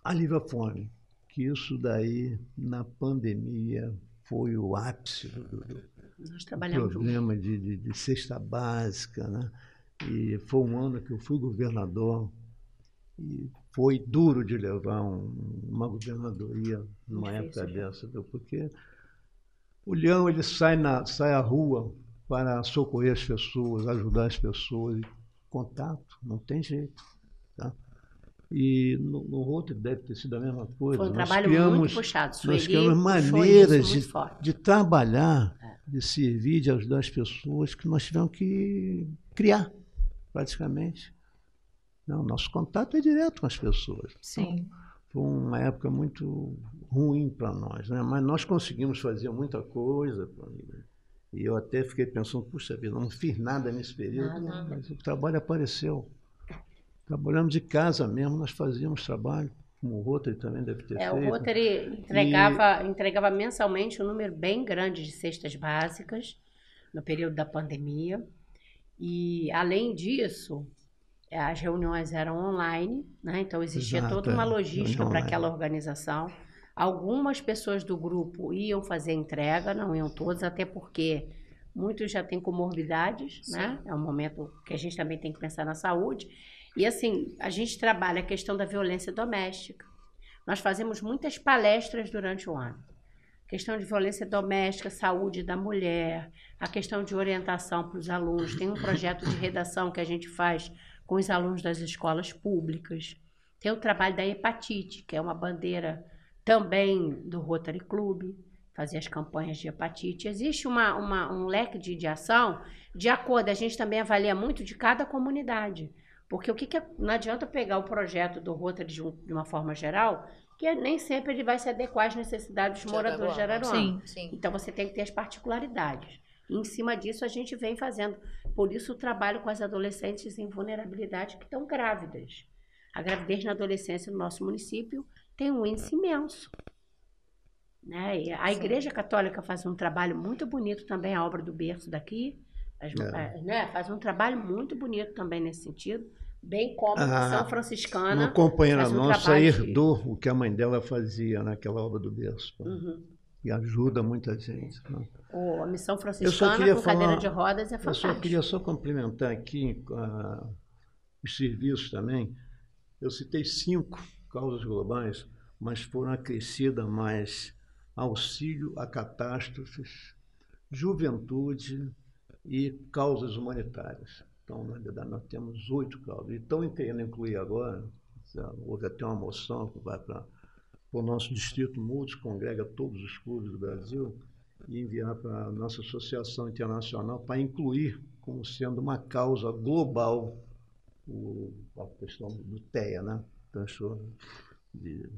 alívio à fome, que isso daí, na pandemia, foi o ápice do problema de cesta básica, né? E foi um ano que eu fui governador e foi duro de levar uma governadoria numa época dessa, porque o Leão ele sai à rua para socorrer as pessoas, ajudar as pessoas, e contato, não tem jeito. Tá? E no Rotary deve ter sido a mesma coisa. Foi um trabalho muito puxado. Nós criamos maneiras de trabalhar, de servir, de ajudar as pessoas, que nós tivemos que criar, praticamente. Não, nosso contato é direto com as pessoas. Sim. Então, foi uma época muito ruim para nós, né? Mas nós conseguimos fazer muita coisa. E eu até fiquei pensando, puxa vida, não fiz nada nesse período, mas o trabalho apareceu. Trabalhamos de casa mesmo, nós fazíamos trabalho, como o Rotary também deve ter feito. O Rotary entregava mensalmente um número bem grande de cestas básicas no período da pandemia. E, além disso, as reuniões eram online, né? Então existia toda uma logística para aquela organização. Algumas pessoas do grupo iam fazer entrega, não iam todos, até porque muitos já têm comorbidades, né? É um momento que a gente também tem que pensar na saúde. E assim, a gente trabalha a questão da violência doméstica. Nós fazemos muitas palestras durante o ano. Questão de violência doméstica, saúde da mulher, a questão de orientação para os alunos. Tem um projeto de redação que a gente faz com os alunos das escolas públicas. Tem o trabalho da hepatite, que é uma bandeira também do Rotary Club, fazer as campanhas de hepatite. Existe um leque de ação, de acordo, a gente também avalia muito de cada comunidade. Porque não adianta pegar o projeto do Rotary de uma forma geral, que nem sempre ele vai se adequar às necessidades dos moradores de Araruama. Sim. Então, você tem que ter as particularidades. E, em cima disso, a gente vem fazendo. Por isso, o trabalho com as adolescentes em vulnerabilidade que estão grávidas. A gravidez na adolescência no nosso município tem um índice imenso. Né? E a Igreja Católica faz um trabalho muito bonito também, a obra do berço daqui. Né? Faz um trabalho muito bonito também nesse sentido. Bem como a Missão Franciscana. Uma companheira nossa herdou o que a mãe dela fazia naquela obra do berço. E ajuda muita gente. Né? A Missão Franciscana com cadeira de rodas é fantástica. Eu só queria complementar aqui os serviços também. Eu citei 5 causas globais, mas foram acrescidas mais auxílio a catástrofes, juventude e causas humanitárias. Então, na verdade, nós temos 8 causas. E estão querendo incluir agora, houve até uma moção que vai para o nosso distrito multi, congrega todos os clubes do Brasil, e enviar para a nossa associação internacional para incluir como sendo uma causa global a questão do TEA, né? Transtorno de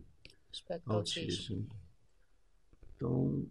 autismo. Então,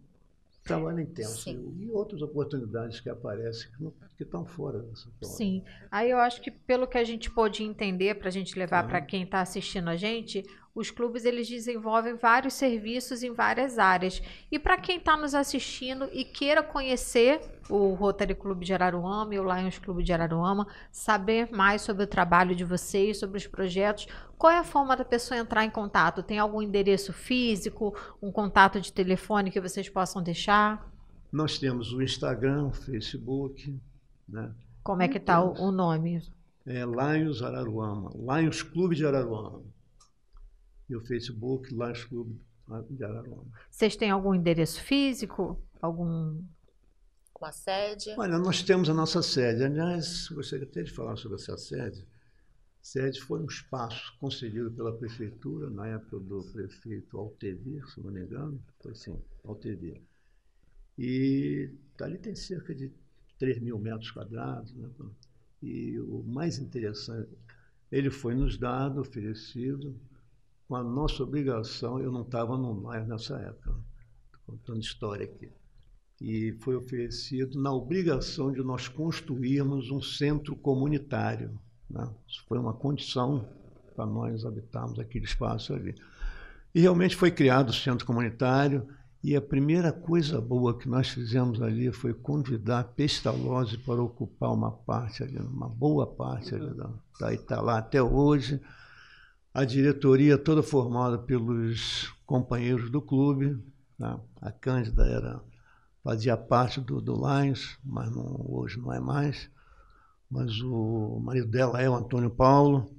trabalho intenso. Sim. E outras oportunidades que aparecem que estão fora dessa prova. Sim. Aí eu acho que pelo que a gente pôde entender, para a gente levar para quem está assistindo a gente, os clubes eles desenvolvem vários serviços em várias áreas. E para quem está nos assistindo e queira conhecer o Rotary Clube de Araruama e o Lions Clube de Araruama, saber mais sobre o trabalho de vocês, sobre os projetos, qual é a forma da pessoa entrar em contato? Tem algum endereço físico, um contato de telefone que vocês possam deixar? Nós temos o Instagram, o Facebook, né? Como é que está o nome? Lions Araruama, Lions Clube de Araruama. E o Facebook, Lions Clube de Araruama. Vocês têm algum endereço físico? Com a sede? Olha, nós temos a nossa sede. Aliás, gostaria até de falar sobre essa sede. A sede foi um espaço concedido pela prefeitura, na época do prefeito Altevir, se não me engano. Foi assim, Altevir. E ali tem cerca de 3.000 metros quadrados, né? E o mais interessante, ele foi nos dado, oferecido, com a nossa obrigação. Eu não estava no mais nessa época, estou contando história aqui. E foi oferecido na obrigação de nós construirmos um centro comunitário, né? Isso foi uma condição para nós habitarmos aquele espaço ali. E realmente foi criado o centro comunitário. E a primeira coisa boa que nós fizemos ali foi convidar a Pestalozzi para ocupar uma parte ali, uma boa parte ali, daí está lá até hoje. A diretoria toda formada pelos companheiros do clube, né? A Cândida fazia parte do Lions, mas hoje não é mais. Mas o marido dela é o Antônio Paulo.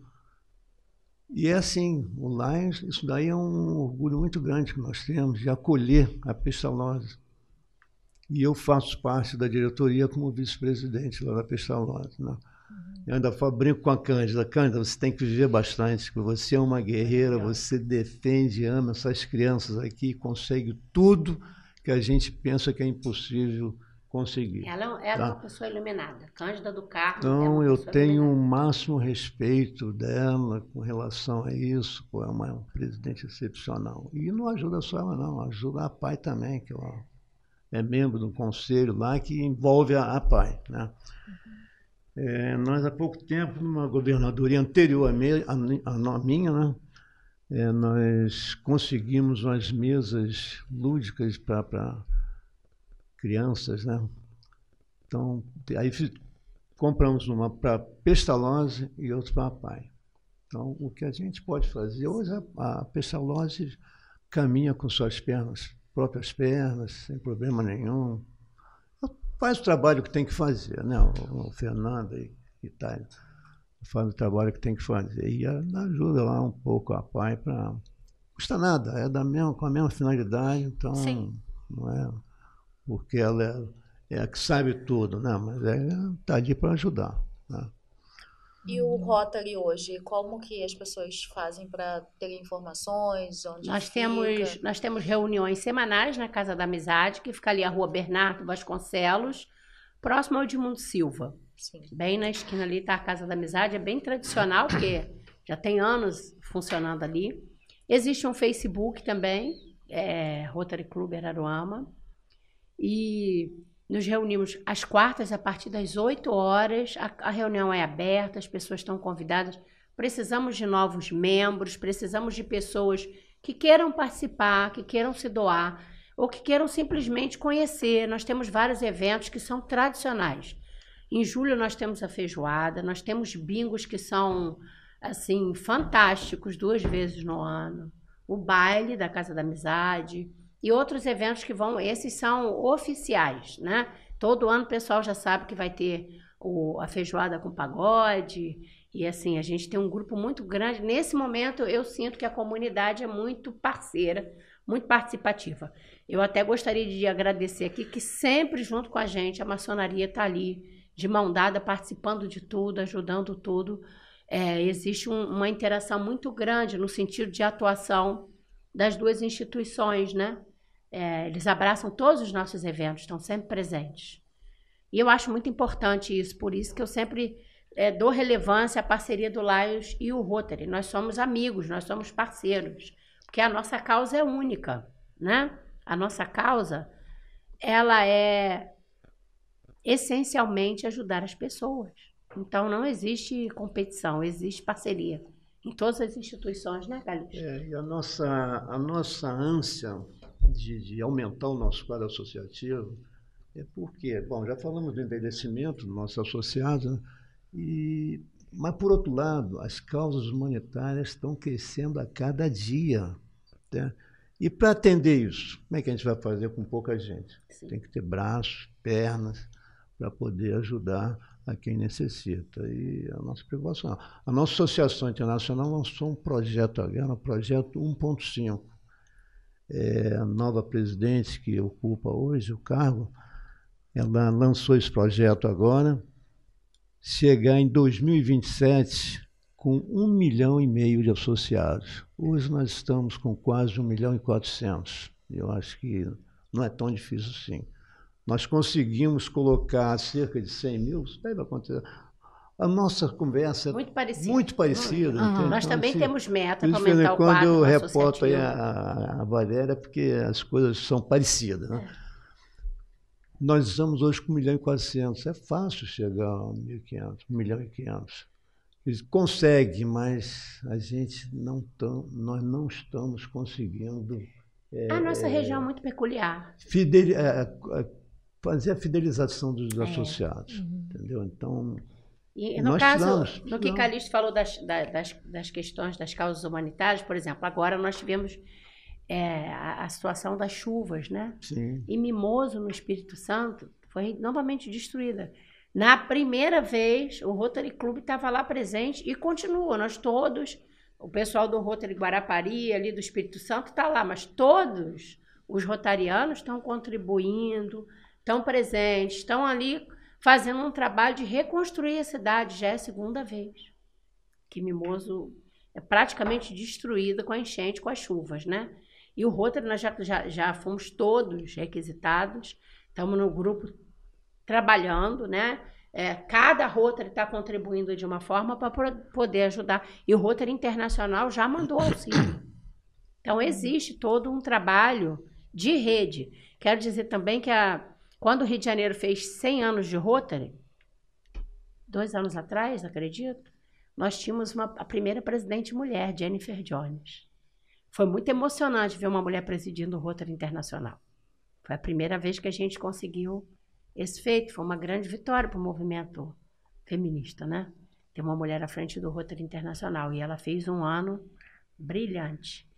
E é assim, o Lions, isso daí é um orgulho muito grande que nós temos de acolher a Pestalozzi. E eu faço parte da diretoria como vice-presidente lá da Pestalozzi, né? Eu ainda brinco com a Cândida. Cândida, você tem que viver bastante, porque você é uma guerreira, você defende e ama essas crianças aqui, consegue tudo que a gente pensa que é impossível conseguir. Ela é uma pessoa iluminada. Cândida do Carmo. Então, eu tenho o máximo respeito dela com relação a isso. Pô, é uma presidente excepcional. E não ajuda só ela, não. Ajuda a PAI também, que ela é membro do conselho lá, que envolve a PAI, né? Nós, há pouco tempo, numa governadoria anterior à minha, né? Nós conseguimos umas mesas lúdicas para crianças, né? Então, aí compramos uma para Pestalozzi e outra para a PAI. Então, o que a gente pode fazer, hoje a Pestalozzi caminha com suas próprias pernas, sem problema nenhum. Faz o trabalho que tem que fazer, né? O Fernando e Thalia faz o trabalho que tem que fazer. E ajuda lá um pouco a PAI para... Não custa nada, com a mesma finalidade, então sim. Não é porque ela é a que sabe tudo, né? Mas ela está ali para ajudar, né? E o Rotary hoje, como que as pessoas fazem para ter informações? Onde nós temos reuniões semanais na Casa da Amizade, que fica ali a Rua Bernardo Vasconcelos, próximo ao Edmundo Silva. Sim. Bem na esquina ali está a Casa da Amizade, é bem tradicional, porque já tem anos funcionando ali. Existe um Facebook também, Rotary Clube Araruama, e nos reunimos às quartas, a partir das 8 horas, a reunião é aberta, as pessoas estão convidadas. Precisamos de novos membros, precisamos de pessoas que queiram participar, que queiram se doar, ou que queiram simplesmente conhecer. Nós temos vários eventos que são tradicionais. Em julho nós temos a feijoada, nós temos bingos que são, assim, fantásticos 2 vezes no ano. O baile da Casa da Amizade... E outros eventos que esses são oficiais, né? Todo ano o pessoal já sabe que vai ter a feijoada com pagode E assim, a gente tem um grupo muito grande. Nesse momento, eu sinto que a comunidade é muito parceira, muito participativa. Eu até gostaria de agradecer aqui que sempre junto com a gente, a maçonaria está ali, de mão dada, participando de tudo, ajudando tudo. Existe uma interação muito grande no sentido de atuação das duas instituições, né? Eles abraçam todos os nossos eventos, estão sempre presentes. E eu acho muito importante isso, por isso que eu sempre dou relevância à parceria do Lions e o Rotary. Nós somos amigos, nós somos parceiros, porque a nossa causa é única, né? A nossa causa, ela é essencialmente ajudar as pessoas. Então, não existe competição, existe parceria em todas as instituições, né, Calixto? E a nossa ânsia de aumentar o nosso quadro associativo é porque, bom, já falamos do envelhecimento dos nossos associados, né? Mas, por outro lado, as causas humanitárias estão crescendo a cada dia, né? E para atender isso, como é que a gente vai fazer com pouca gente? Sim. Tem que ter braços, pernas, para poder ajudar a quem necessita. E a nossa preocupação. A nossa Associação Internacional lançou um projeto agora, um projeto 1.5. A nova presidente que ocupa hoje o cargo, ela lançou esse projeto agora, chegar em 2027 com 1,5 milhão de associados. Hoje nós estamos com quase 1.400.000. Eu acho que não é tão difícil assim. Nós conseguimos colocar cerca de 100 mil, isso deve acontecer. A nossa conversa é muito parecida. Uhum. Nós também assim, temos meta para aumentar o quadro quando eu reporto aí a Valéria, porque as coisas são parecidas, né? Nós estamos hoje com 1.400.000. É fácil chegar a 1.500, 1.500.000. Eles conseguem, mas a gente nós não estamos conseguindo. A nossa região é muito peculiar. Fazer a fidelização dos associados, entendeu? Então, e no caso, no que Calixto falou das questões das causas humanitárias, por exemplo, agora nós tivemos a situação das chuvas, né? Sim. E Mimoso, no Espírito Santo, foi novamente destruída. Na primeira vez, o Rotary Club estava lá presente e continua. Nós todos, o pessoal do Rotary Guarapari, ali do Espírito Santo, está lá, mas todos os rotarianos estão contribuindo, estão presentes, estão ali fazendo um trabalho de reconstruir a cidade. Já é a segunda vez que Mimoso é praticamente destruída com a enchente, com as chuvas, né? E o Rotary, nós já fomos todos requisitados, estamos no grupo trabalhando, né? Cada Rotary está contribuindo de uma forma para poder ajudar. E o Rotary Internacional já mandou auxílio. Então, existe todo um trabalho de rede. Quero dizer também que quando o Rio de Janeiro fez 100 anos de Rotary, 2 anos atrás, acredito, nós tínhamos a primeira presidente mulher, Jennifer Jones. Foi muito emocionante ver uma mulher presidindo o Rotary Internacional. Foi a primeira vez que a gente conseguiu esse feito. Foi uma grande vitória para o movimento feminista, né? Ter uma mulher à frente do Rotary Internacional. E ela fez um ano brilhante.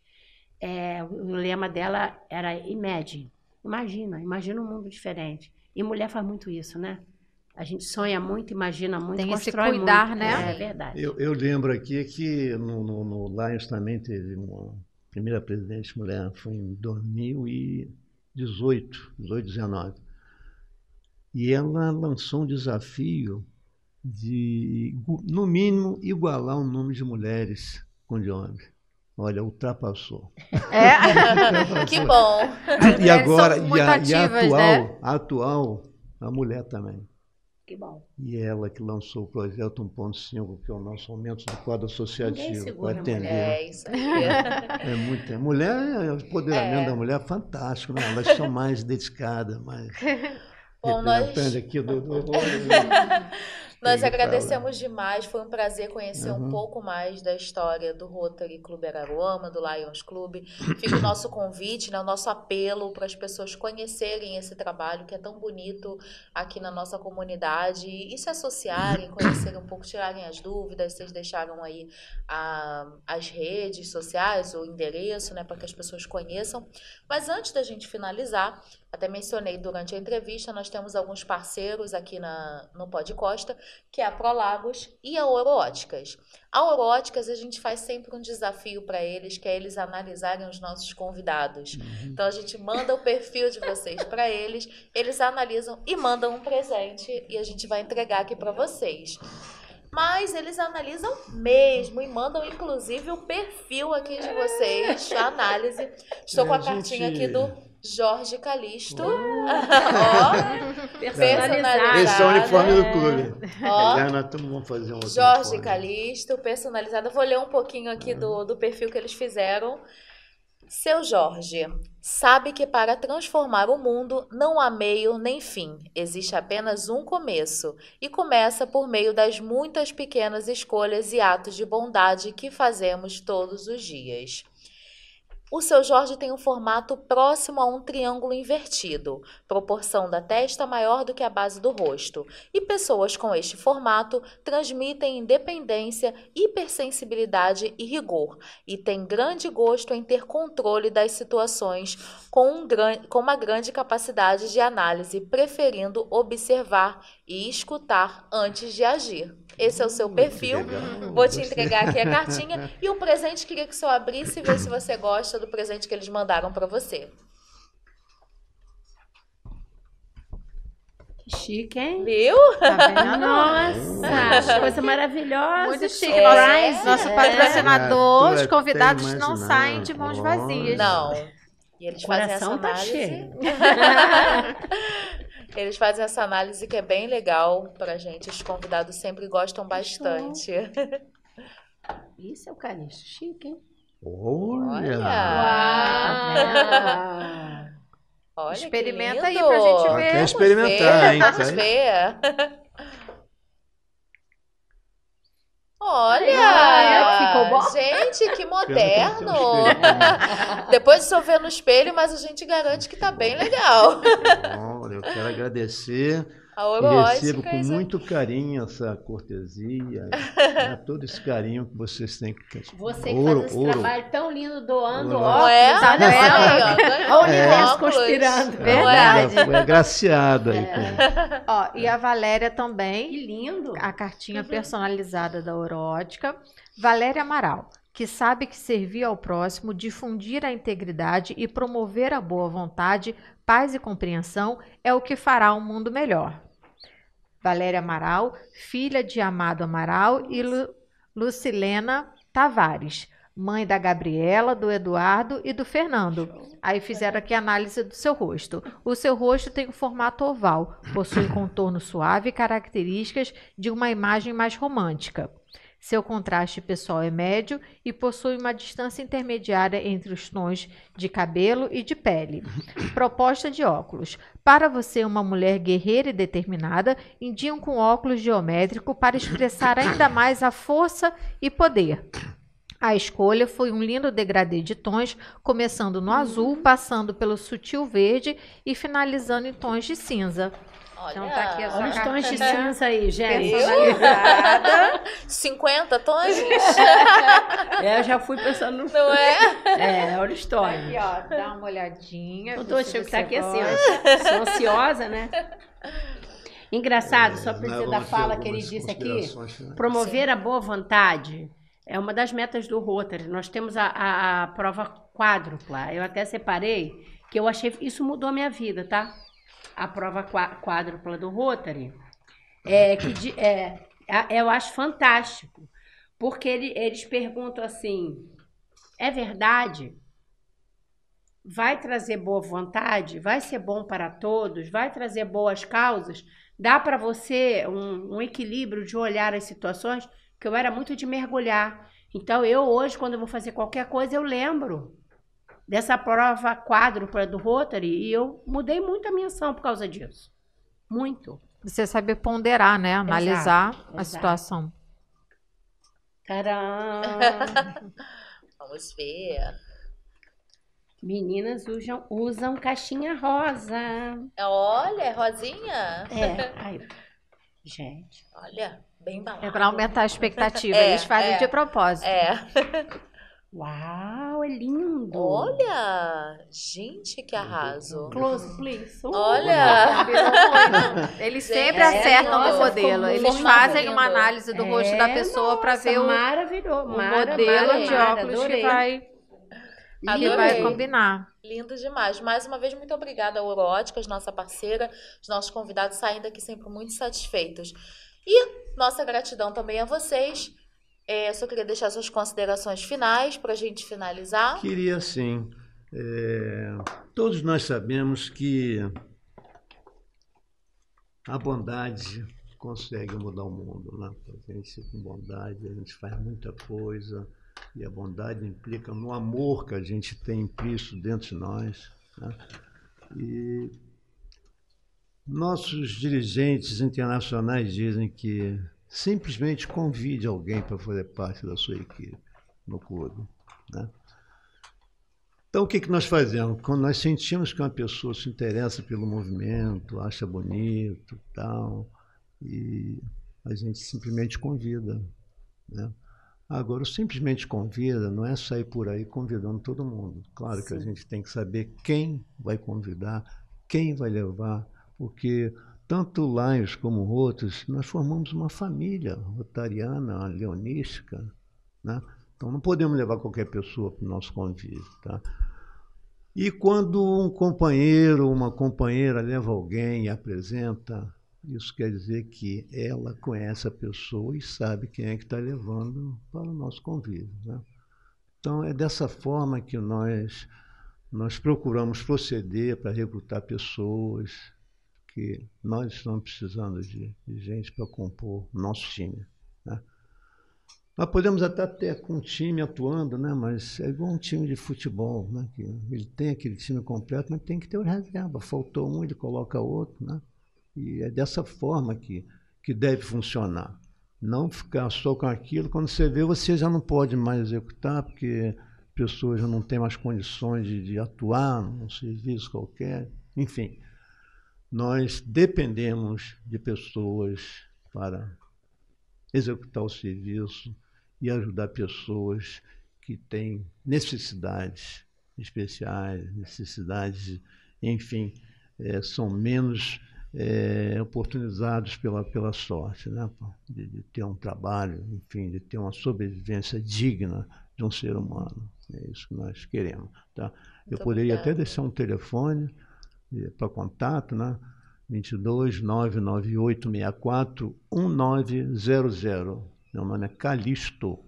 O lema dela era Imagine. Imagina um mundo diferente. E mulher faz muito isso, né? A gente sonha muito, imagina muito, tem constrói esse cuidar, muito. né? É verdade. Eu lembro aqui que no Lions também teve uma primeira presidente mulher, foi em 2018, 19. E ela lançou um desafio de, no mínimo, igualar o número de mulheres com de homens. Olha, ultrapassou. Que bom. E agora, a atual, a mulher também. Que bom. E ela que lançou o projeto 1.5, que é o nosso aumento do quadro associativo, para atender. Isso aí. Muito. Mulher, o empoderamento da mulher é fantástico, né? Elas são mais dedicadas, mais... Bom, nós agradecemos demais, foi um prazer conhecer um pouco mais da história do Rotary Clube Araruama, do Lions Clube. Fica o nosso convite, né, o nosso apelo para as pessoas conhecerem esse trabalho que é tão bonito aqui na nossa comunidade e se associarem, conhecerem um pouco, tirarem as dúvidas. Vocês deixaram aí as redes sociais, o endereço, né, para que as pessoas conheçam. Mas antes da gente finalizar, até mencionei durante a entrevista, nós temos alguns parceiros aqui no Pod Costa que é a Prolagos e a Oroóticas. A Oroóticas, a gente faz sempre um desafio para eles, que é eles analisarem os nossos convidados. Então, a gente manda o perfil de vocês para eles, eles analisam e mandam um presente e a gente vai entregar aqui para vocês. Mas eles analisam mesmo e mandam, inclusive, o perfil aqui de vocês, a análise. Estou com a cartinha aqui do Jorge Calixto. Ó, personalizada. Esse é o uniforme do clube. Ó, Aliás, nós vamos fazer um outro Jorge uniforme. Calixto, personalizada. Vou ler um pouquinho aqui do perfil que eles fizeram. Seu Jorge, sabe que para transformar o mundo não há meio nem fim, existe apenas um começo, e começa por meio das muitas pequenas escolhas e atos de bondade que fazemos todos os dias. O seu Jorge tem um formato próximo a um triângulo invertido, proporção da testa maior do que a base do rosto, e pessoas com este formato transmitem independência, hipersensibilidade e rigor, e têm grande gosto em ter controle das situações com uma grande capacidade de análise, preferindo observar e escutar antes de agir. Esse é o seu perfil. Vou te entregar aqui a cartinha. E o presente, queria que o senhor abrisse e ver se você gosta do presente que eles mandaram para você. Que chique, hein? Viu? Tá vendo? Nossa, coisa maravilhosa. Muito chique. É. Nosso patrocinador, os Tem convidados mais não nada. saem de mãos vazias. Não. E eles O fazem essa coração tá análise. cheio. Eles fazem essa análise que é bem legal pra gente. Os convidados sempre gostam bastante. Isso é o Calixto, chique, hein? Olha! Olha! Olha, Experimenta que aí lindo. pra gente ver. Quer experimentar, hein? Vamos ver. Olha! Ah, ficou bom? Gente, que Pena que moderno! não tem um espelho. Depois de só ver no espelho, mas a gente garante que tá bem legal. Olha, eu quero agradecer A e Oroóticas. recebo com muito carinho essa cortesia, né, todo esse carinho que vocês têm. Você que faz esse trabalho tão lindo doando Ouro. óculos. Não é? Olha Olha aí, só. ó. Ganhou Olha o universo óculos. conspirando. Verdade. Foi agraciado aí. Ó, e a Valéria também, Que lindo. a cartinha personalizada da Oroótica. Valéria Amaral, que sabe que servir ao próximo, difundir a integridade e promover a boa vontade, paz e compreensão é o que fará um mundo melhor. Valéria Amaral, filha de Amado Amaral e Lucilena Tavares, mãe da Gabriela, do Eduardo e do Fernando. Aí fizeram aqui a análise do seu rosto. O seu rosto tem um formato oval, possui contorno suave e características de uma imagem mais romântica. Seu contraste pessoal é médio e possui uma distância intermediária entre os tons de cabelo e de pele. Proposta de óculos. Para você, uma mulher guerreira e determinada, indiam com óculos geométrico para expressar ainda mais a força e poder. A escolha foi um lindo degradê de tons, começando no azul, passando pelo sutil verde e finalizando em tons de cinza. Então tá aqui a sua Olha os tons de cartinha cinza aí, gente. personalizada. 50 tons? Eu já fui pensando no... Não é? olha os tons. Aqui, ó, dá uma olhadinha. Eu ver tô se achando que você tá aqui assim, gosta. ó. Sou ansiosa, né? Engraçado, só para dizer da Vamos ter fala que ele algumas disse aqui, considerações, né? promover a boa vontade é uma das metas do Rotary. Nós temos a prova quádrupla. Eu até separei, que eu achei, isso mudou a minha vida, tá? A prova quádrupla do Rotary, eu acho fantástico, porque eles perguntam assim, é verdade? Vai trazer boa vontade? Vai ser bom para todos? Vai trazer boas causas? Dá para você um equilíbrio de olhar as situações? Que eu era muito de mergulhar. Então, eu hoje, quando eu vou fazer qualquer coisa, eu lembro dessa prova quádrupla do Rotary e eu mudei muito a minha ação por causa disso. Muito. Você saber ponderar, né? Analisar a exato. situação. Caramba! Vamos ver. Meninas usam caixinha rosa. Olha, é rosinha? Aí, gente. Olha, bem balado. É para aumentar a expectativa. É, Eles fazem é. de propósito. Uau, é lindo. Olha, gente, que arraso. Close, please. Olha, Virou muito. Eles sempre Gente, acertam nossa, no modelo. ficou Eles muito fazem lindo. uma análise do rosto da pessoa para ver o maravilhoso, modelo de óculos que vai Adorei. combinar. Lindo demais. Mais uma vez, muito obrigada, Euróticas, nossa parceira. Os nossos convidados saem daqui sempre muito satisfeitos. E nossa gratidão também a vocês. Eu só queria deixar suas considerações finais para a gente finalizar. Queria sim. Todos nós sabemos que a bondade consegue mudar o mundo, né? A gente, com bondade, a gente faz muita coisa, e a bondade implica no amor que a gente tem implícito dentro de nós, né? E nossos dirigentes internacionais dizem que simplesmente convide alguém para fazer parte da sua equipe no clube, né? Então, o que nós fazemos? Quando nós sentimos que uma pessoa se interessa pelo movimento, acha bonito, tal, e a gente simplesmente convida, né? Agora, o simplesmente convida não é sair por aí convidando todo mundo. Claro que a gente tem que saber quem vai convidar, quem vai levar, porque tanto o Lions como o Rotas, nós formamos uma família rotariana, leonística, né? Então, não podemos levar qualquer pessoa para o nosso convite, tá? E quando um companheiro ou uma companheira leva alguém e apresenta, isso quer dizer que ela conhece a pessoa e sabe quem é que está levando para o nosso convívio, né? Então, é dessa forma que nós procuramos proceder para recrutar pessoas, que nós estamos precisando de gente para compor o nosso time, né? Nós podemos até ter com um time atuando, né? Mas é igual um time de futebol, né? Que ele tem aquele time completo, mas tem que ter o reserva. Faltou um, ele coloca outro, né? E é dessa forma que deve funcionar. Não ficar só com aquilo. Quando você vê, você já não pode mais executar, porque a pessoa já não tem mais condições de atuar num serviço qualquer. Enfim, nós dependemos de pessoas para executar o serviço e ajudar pessoas que têm necessidades especiais, necessidades, enfim, são menos oportunizados pela sorte, né? De ter um trabalho, enfim, de ter uma sobrevivência digna de um ser humano. É isso que nós queremos, tá? Eu poderia até deixar um telefone para contato, né? 22 998 64 1900. Meu nome é Calixto.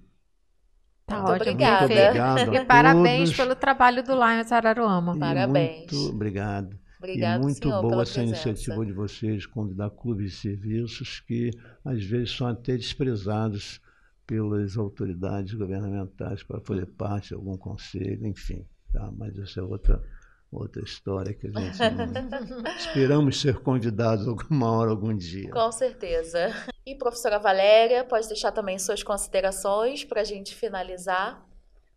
Tá Muito ótimo, obrigada. perfeito. E parabéns pelo trabalho do Lions Araruama. Parabéns. Muito obrigado. Obrigado, e muito senhor, boa pela essa presença. iniciativa de vocês, convidar clubes de serviços que às vezes são até desprezados pelas autoridades governamentais para fazer parte de algum conselho, enfim, tá? Mas isso é outra história que a gente esperamos ser convidados alguma hora, algum dia. Com certeza. E professora Valéria, pode deixar também suas considerações para a gente finalizar?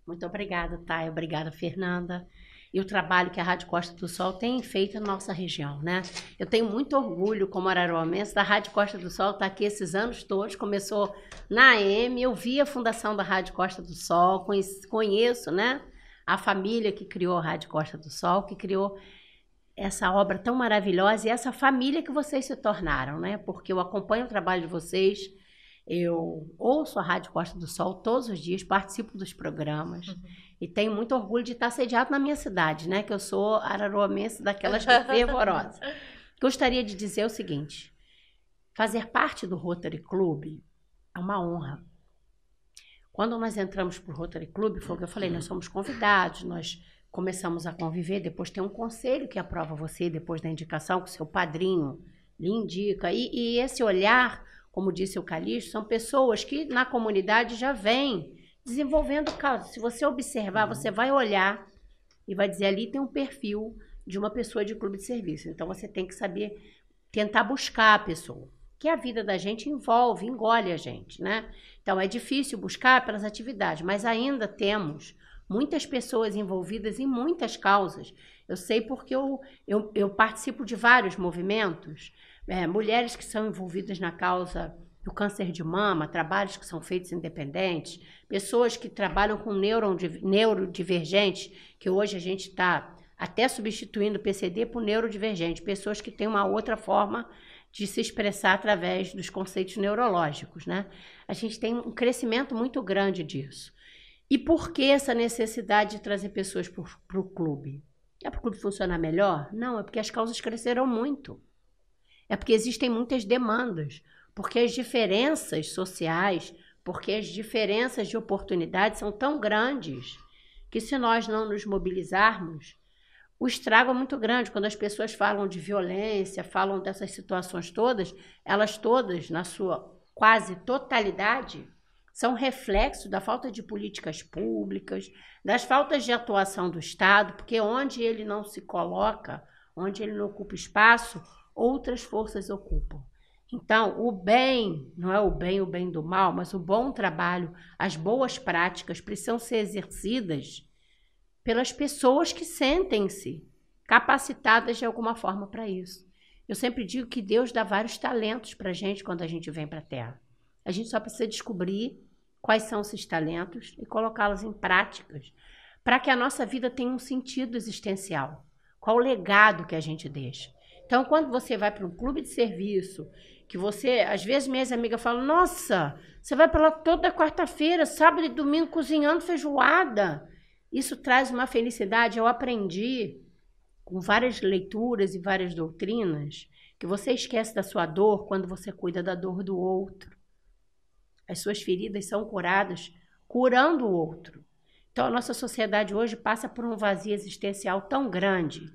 Muito obrigada, Thay. Obrigada, Fernanda. E o trabalho que a Rádio Costa do Sol tem feito na nossa região, né? Eu tenho muito orgulho, como araruamense, da Rádio Costa do Sol estar aqui esses anos todos. Começou na AM, eu vi a fundação da Rádio Costa do Sol, conheço, né? A família que criou a Rádio Costa do Sol, que criou essa obra tão maravilhosa e essa família que vocês se tornaram, né? Porque eu acompanho o trabalho de vocês, eu ouço a Rádio Costa do Sol todos os dias, participo dos programas e tenho muito orgulho de estar sediado na minha cidade, né? Que eu sou araruamense daquelas fervorosas. Gostaria de dizer o seguinte: fazer parte do Rotary Club é uma honra. Quando nós entramos para o Rotary Club, foi o que eu falei, nós somos convidados, nós começamos a conviver, depois tem um conselho que aprova você, depois da indicação que o seu padrinho lhe indica. E esse olhar, como disse o Calixto, são pessoas que na comunidade já vêm desenvolvendo causa. Se você observar, você vai olhar e vai dizer, ali tem um perfil de uma pessoa de clube de serviço. Então você tem que saber, tentar buscar a pessoa. Que a vida da gente engole a gente, né? Então é difícil buscar pelas atividades, mas ainda temos muitas pessoas envolvidas em muitas causas. Eu sei porque eu participo de vários movimentos, mulheres que são envolvidas na causa do câncer de mama, trabalhos que são feitos independentes, pessoas que trabalham com neurodivergentes, que hoje a gente está até substituindo o PCD por neurodivergente, pessoas que têm uma outra forma de se expressar através dos conceitos neurológicos, né? A gente tem um crescimento muito grande disso. E por que essa necessidade de trazer pessoas para o clube? É para o clube funcionar melhor? Não, é porque as causas cresceram muito. É porque existem muitas demandas, porque as diferenças sociais, porque as diferenças de oportunidades são tão grandes que se nós não nos mobilizarmos, o estrago é muito grande. Quando as pessoas falam de violência, falam dessas situações todas, elas todas, na sua quase totalidade, são reflexo da falta de políticas públicas, das faltas de atuação do Estado, porque onde ele não se coloca, onde ele não ocupa espaço, outras forças ocupam. Então, o bem, não é o bem do mal, mas o bom trabalho, as boas práticas precisam ser exercidas pelas pessoas que sentem-se capacitadas de alguma forma para isso. Eu sempre digo que Deus dá vários talentos para a gente quando a gente vem para a Terra. A gente só precisa descobrir quais são esses talentos e colocá-los em práticas para que a nossa vida tenha um sentido existencial. Qual o legado que a gente deixa? Então, quando você vai para um clube de serviço, que você, às vezes minhas amigas falam, nossa, você vai para lá toda quarta-feira, sábado e domingo cozinhando feijoada. Isso traz uma felicidade. Eu aprendi com várias leituras e várias doutrinas que você esquece da sua dor quando você cuida da dor do outro. As suas feridas são curadas curando o outro. Então, a nossa sociedade hoje passa por um vazio existencial tão grande,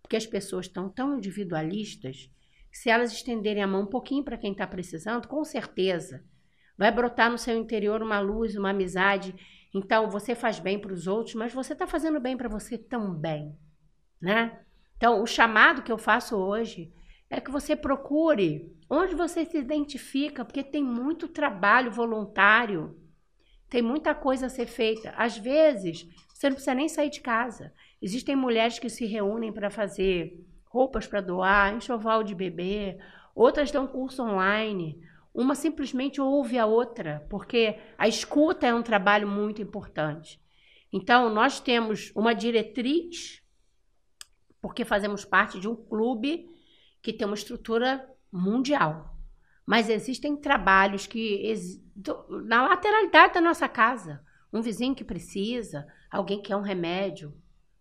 porque as pessoas estão tão individualistas, que se elas estenderem a mão um pouquinho para quem está precisando, com certeza vai brotar no seu interior uma luz, uma amizade. Então, você faz bem para os outros, mas você está fazendo bem para você também, né? Então, o chamado que eu faço hoje é que você procure onde você se identifica, porque tem muito trabalho voluntário, tem muita coisa a ser feita. Às vezes, você não precisa nem sair de casa. Existem mulheres que se reúnem para fazer roupas para doar, enxoval de bebê, outras dão curso online. Uma simplesmente ouve a outra, porque a escuta é um trabalho muito importante. Então, nós temos uma diretriz, porque fazemos parte de um clube que tem uma estrutura mundial. Mas existem trabalhos que na lateralidade da nossa casa. Um vizinho que precisa, alguém que quer um remédio,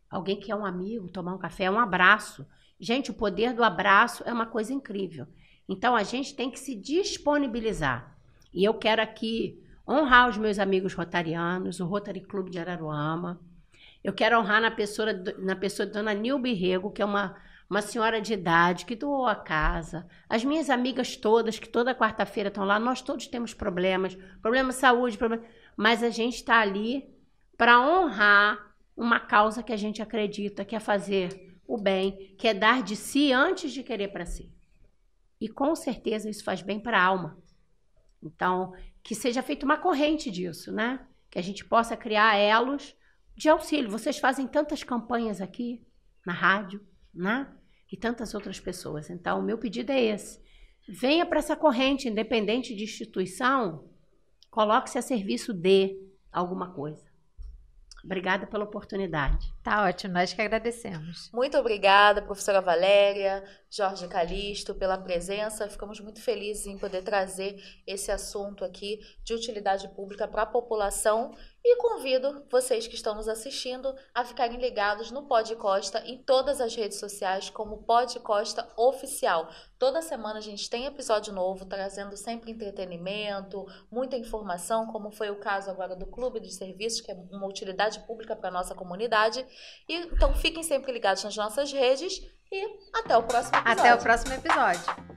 alguém que quer um amigo, tomar um café, um abraço. Gente, o poder do abraço é uma coisa incrível. Então, a gente tem que se disponibilizar. E eu quero aqui honrar os meus amigos rotarianos, o Rotary Clube de Araruama. Eu quero honrar na pessoa de Dona Nilbe Rego, que é uma senhora de idade que doou a casa. As minhas amigas todas, que toda quarta-feira estão lá, nós todos temos problemas de saúde, mas a gente está ali para honrar uma causa que a gente acredita, que é fazer o bem, que é dar de si antes de querer para si. E com certeza isso faz bem para a alma. Então, que seja feita uma corrente disso, né? Que a gente possa criar elos de auxílio. Vocês fazem tantas campanhas aqui na rádio, né? E tantas outras pessoas. Então, o meu pedido é esse. Venha para essa corrente, independente de instituição, coloque-se a serviço de alguma coisa. Obrigada pela oportunidade. Tá ótimo, nós que agradecemos. Muito obrigada, professora Valéria, Jorge Calixto, pela presença. Ficamos muito felizes em poder trazer esse assunto aqui de utilidade pública para a população. E convido vocês que estão nos assistindo a ficarem ligados no Pod Costa em todas as redes sociais como Pod Costa Oficial. Toda semana a gente tem episódio novo, trazendo sempre entretenimento, muita informação, como foi o caso agora do Clube de Serviços, que é uma utilidade pública para a nossa comunidade. E, então fiquem sempre ligados nas nossas redes e até o próximo episódio. Até o próximo episódio.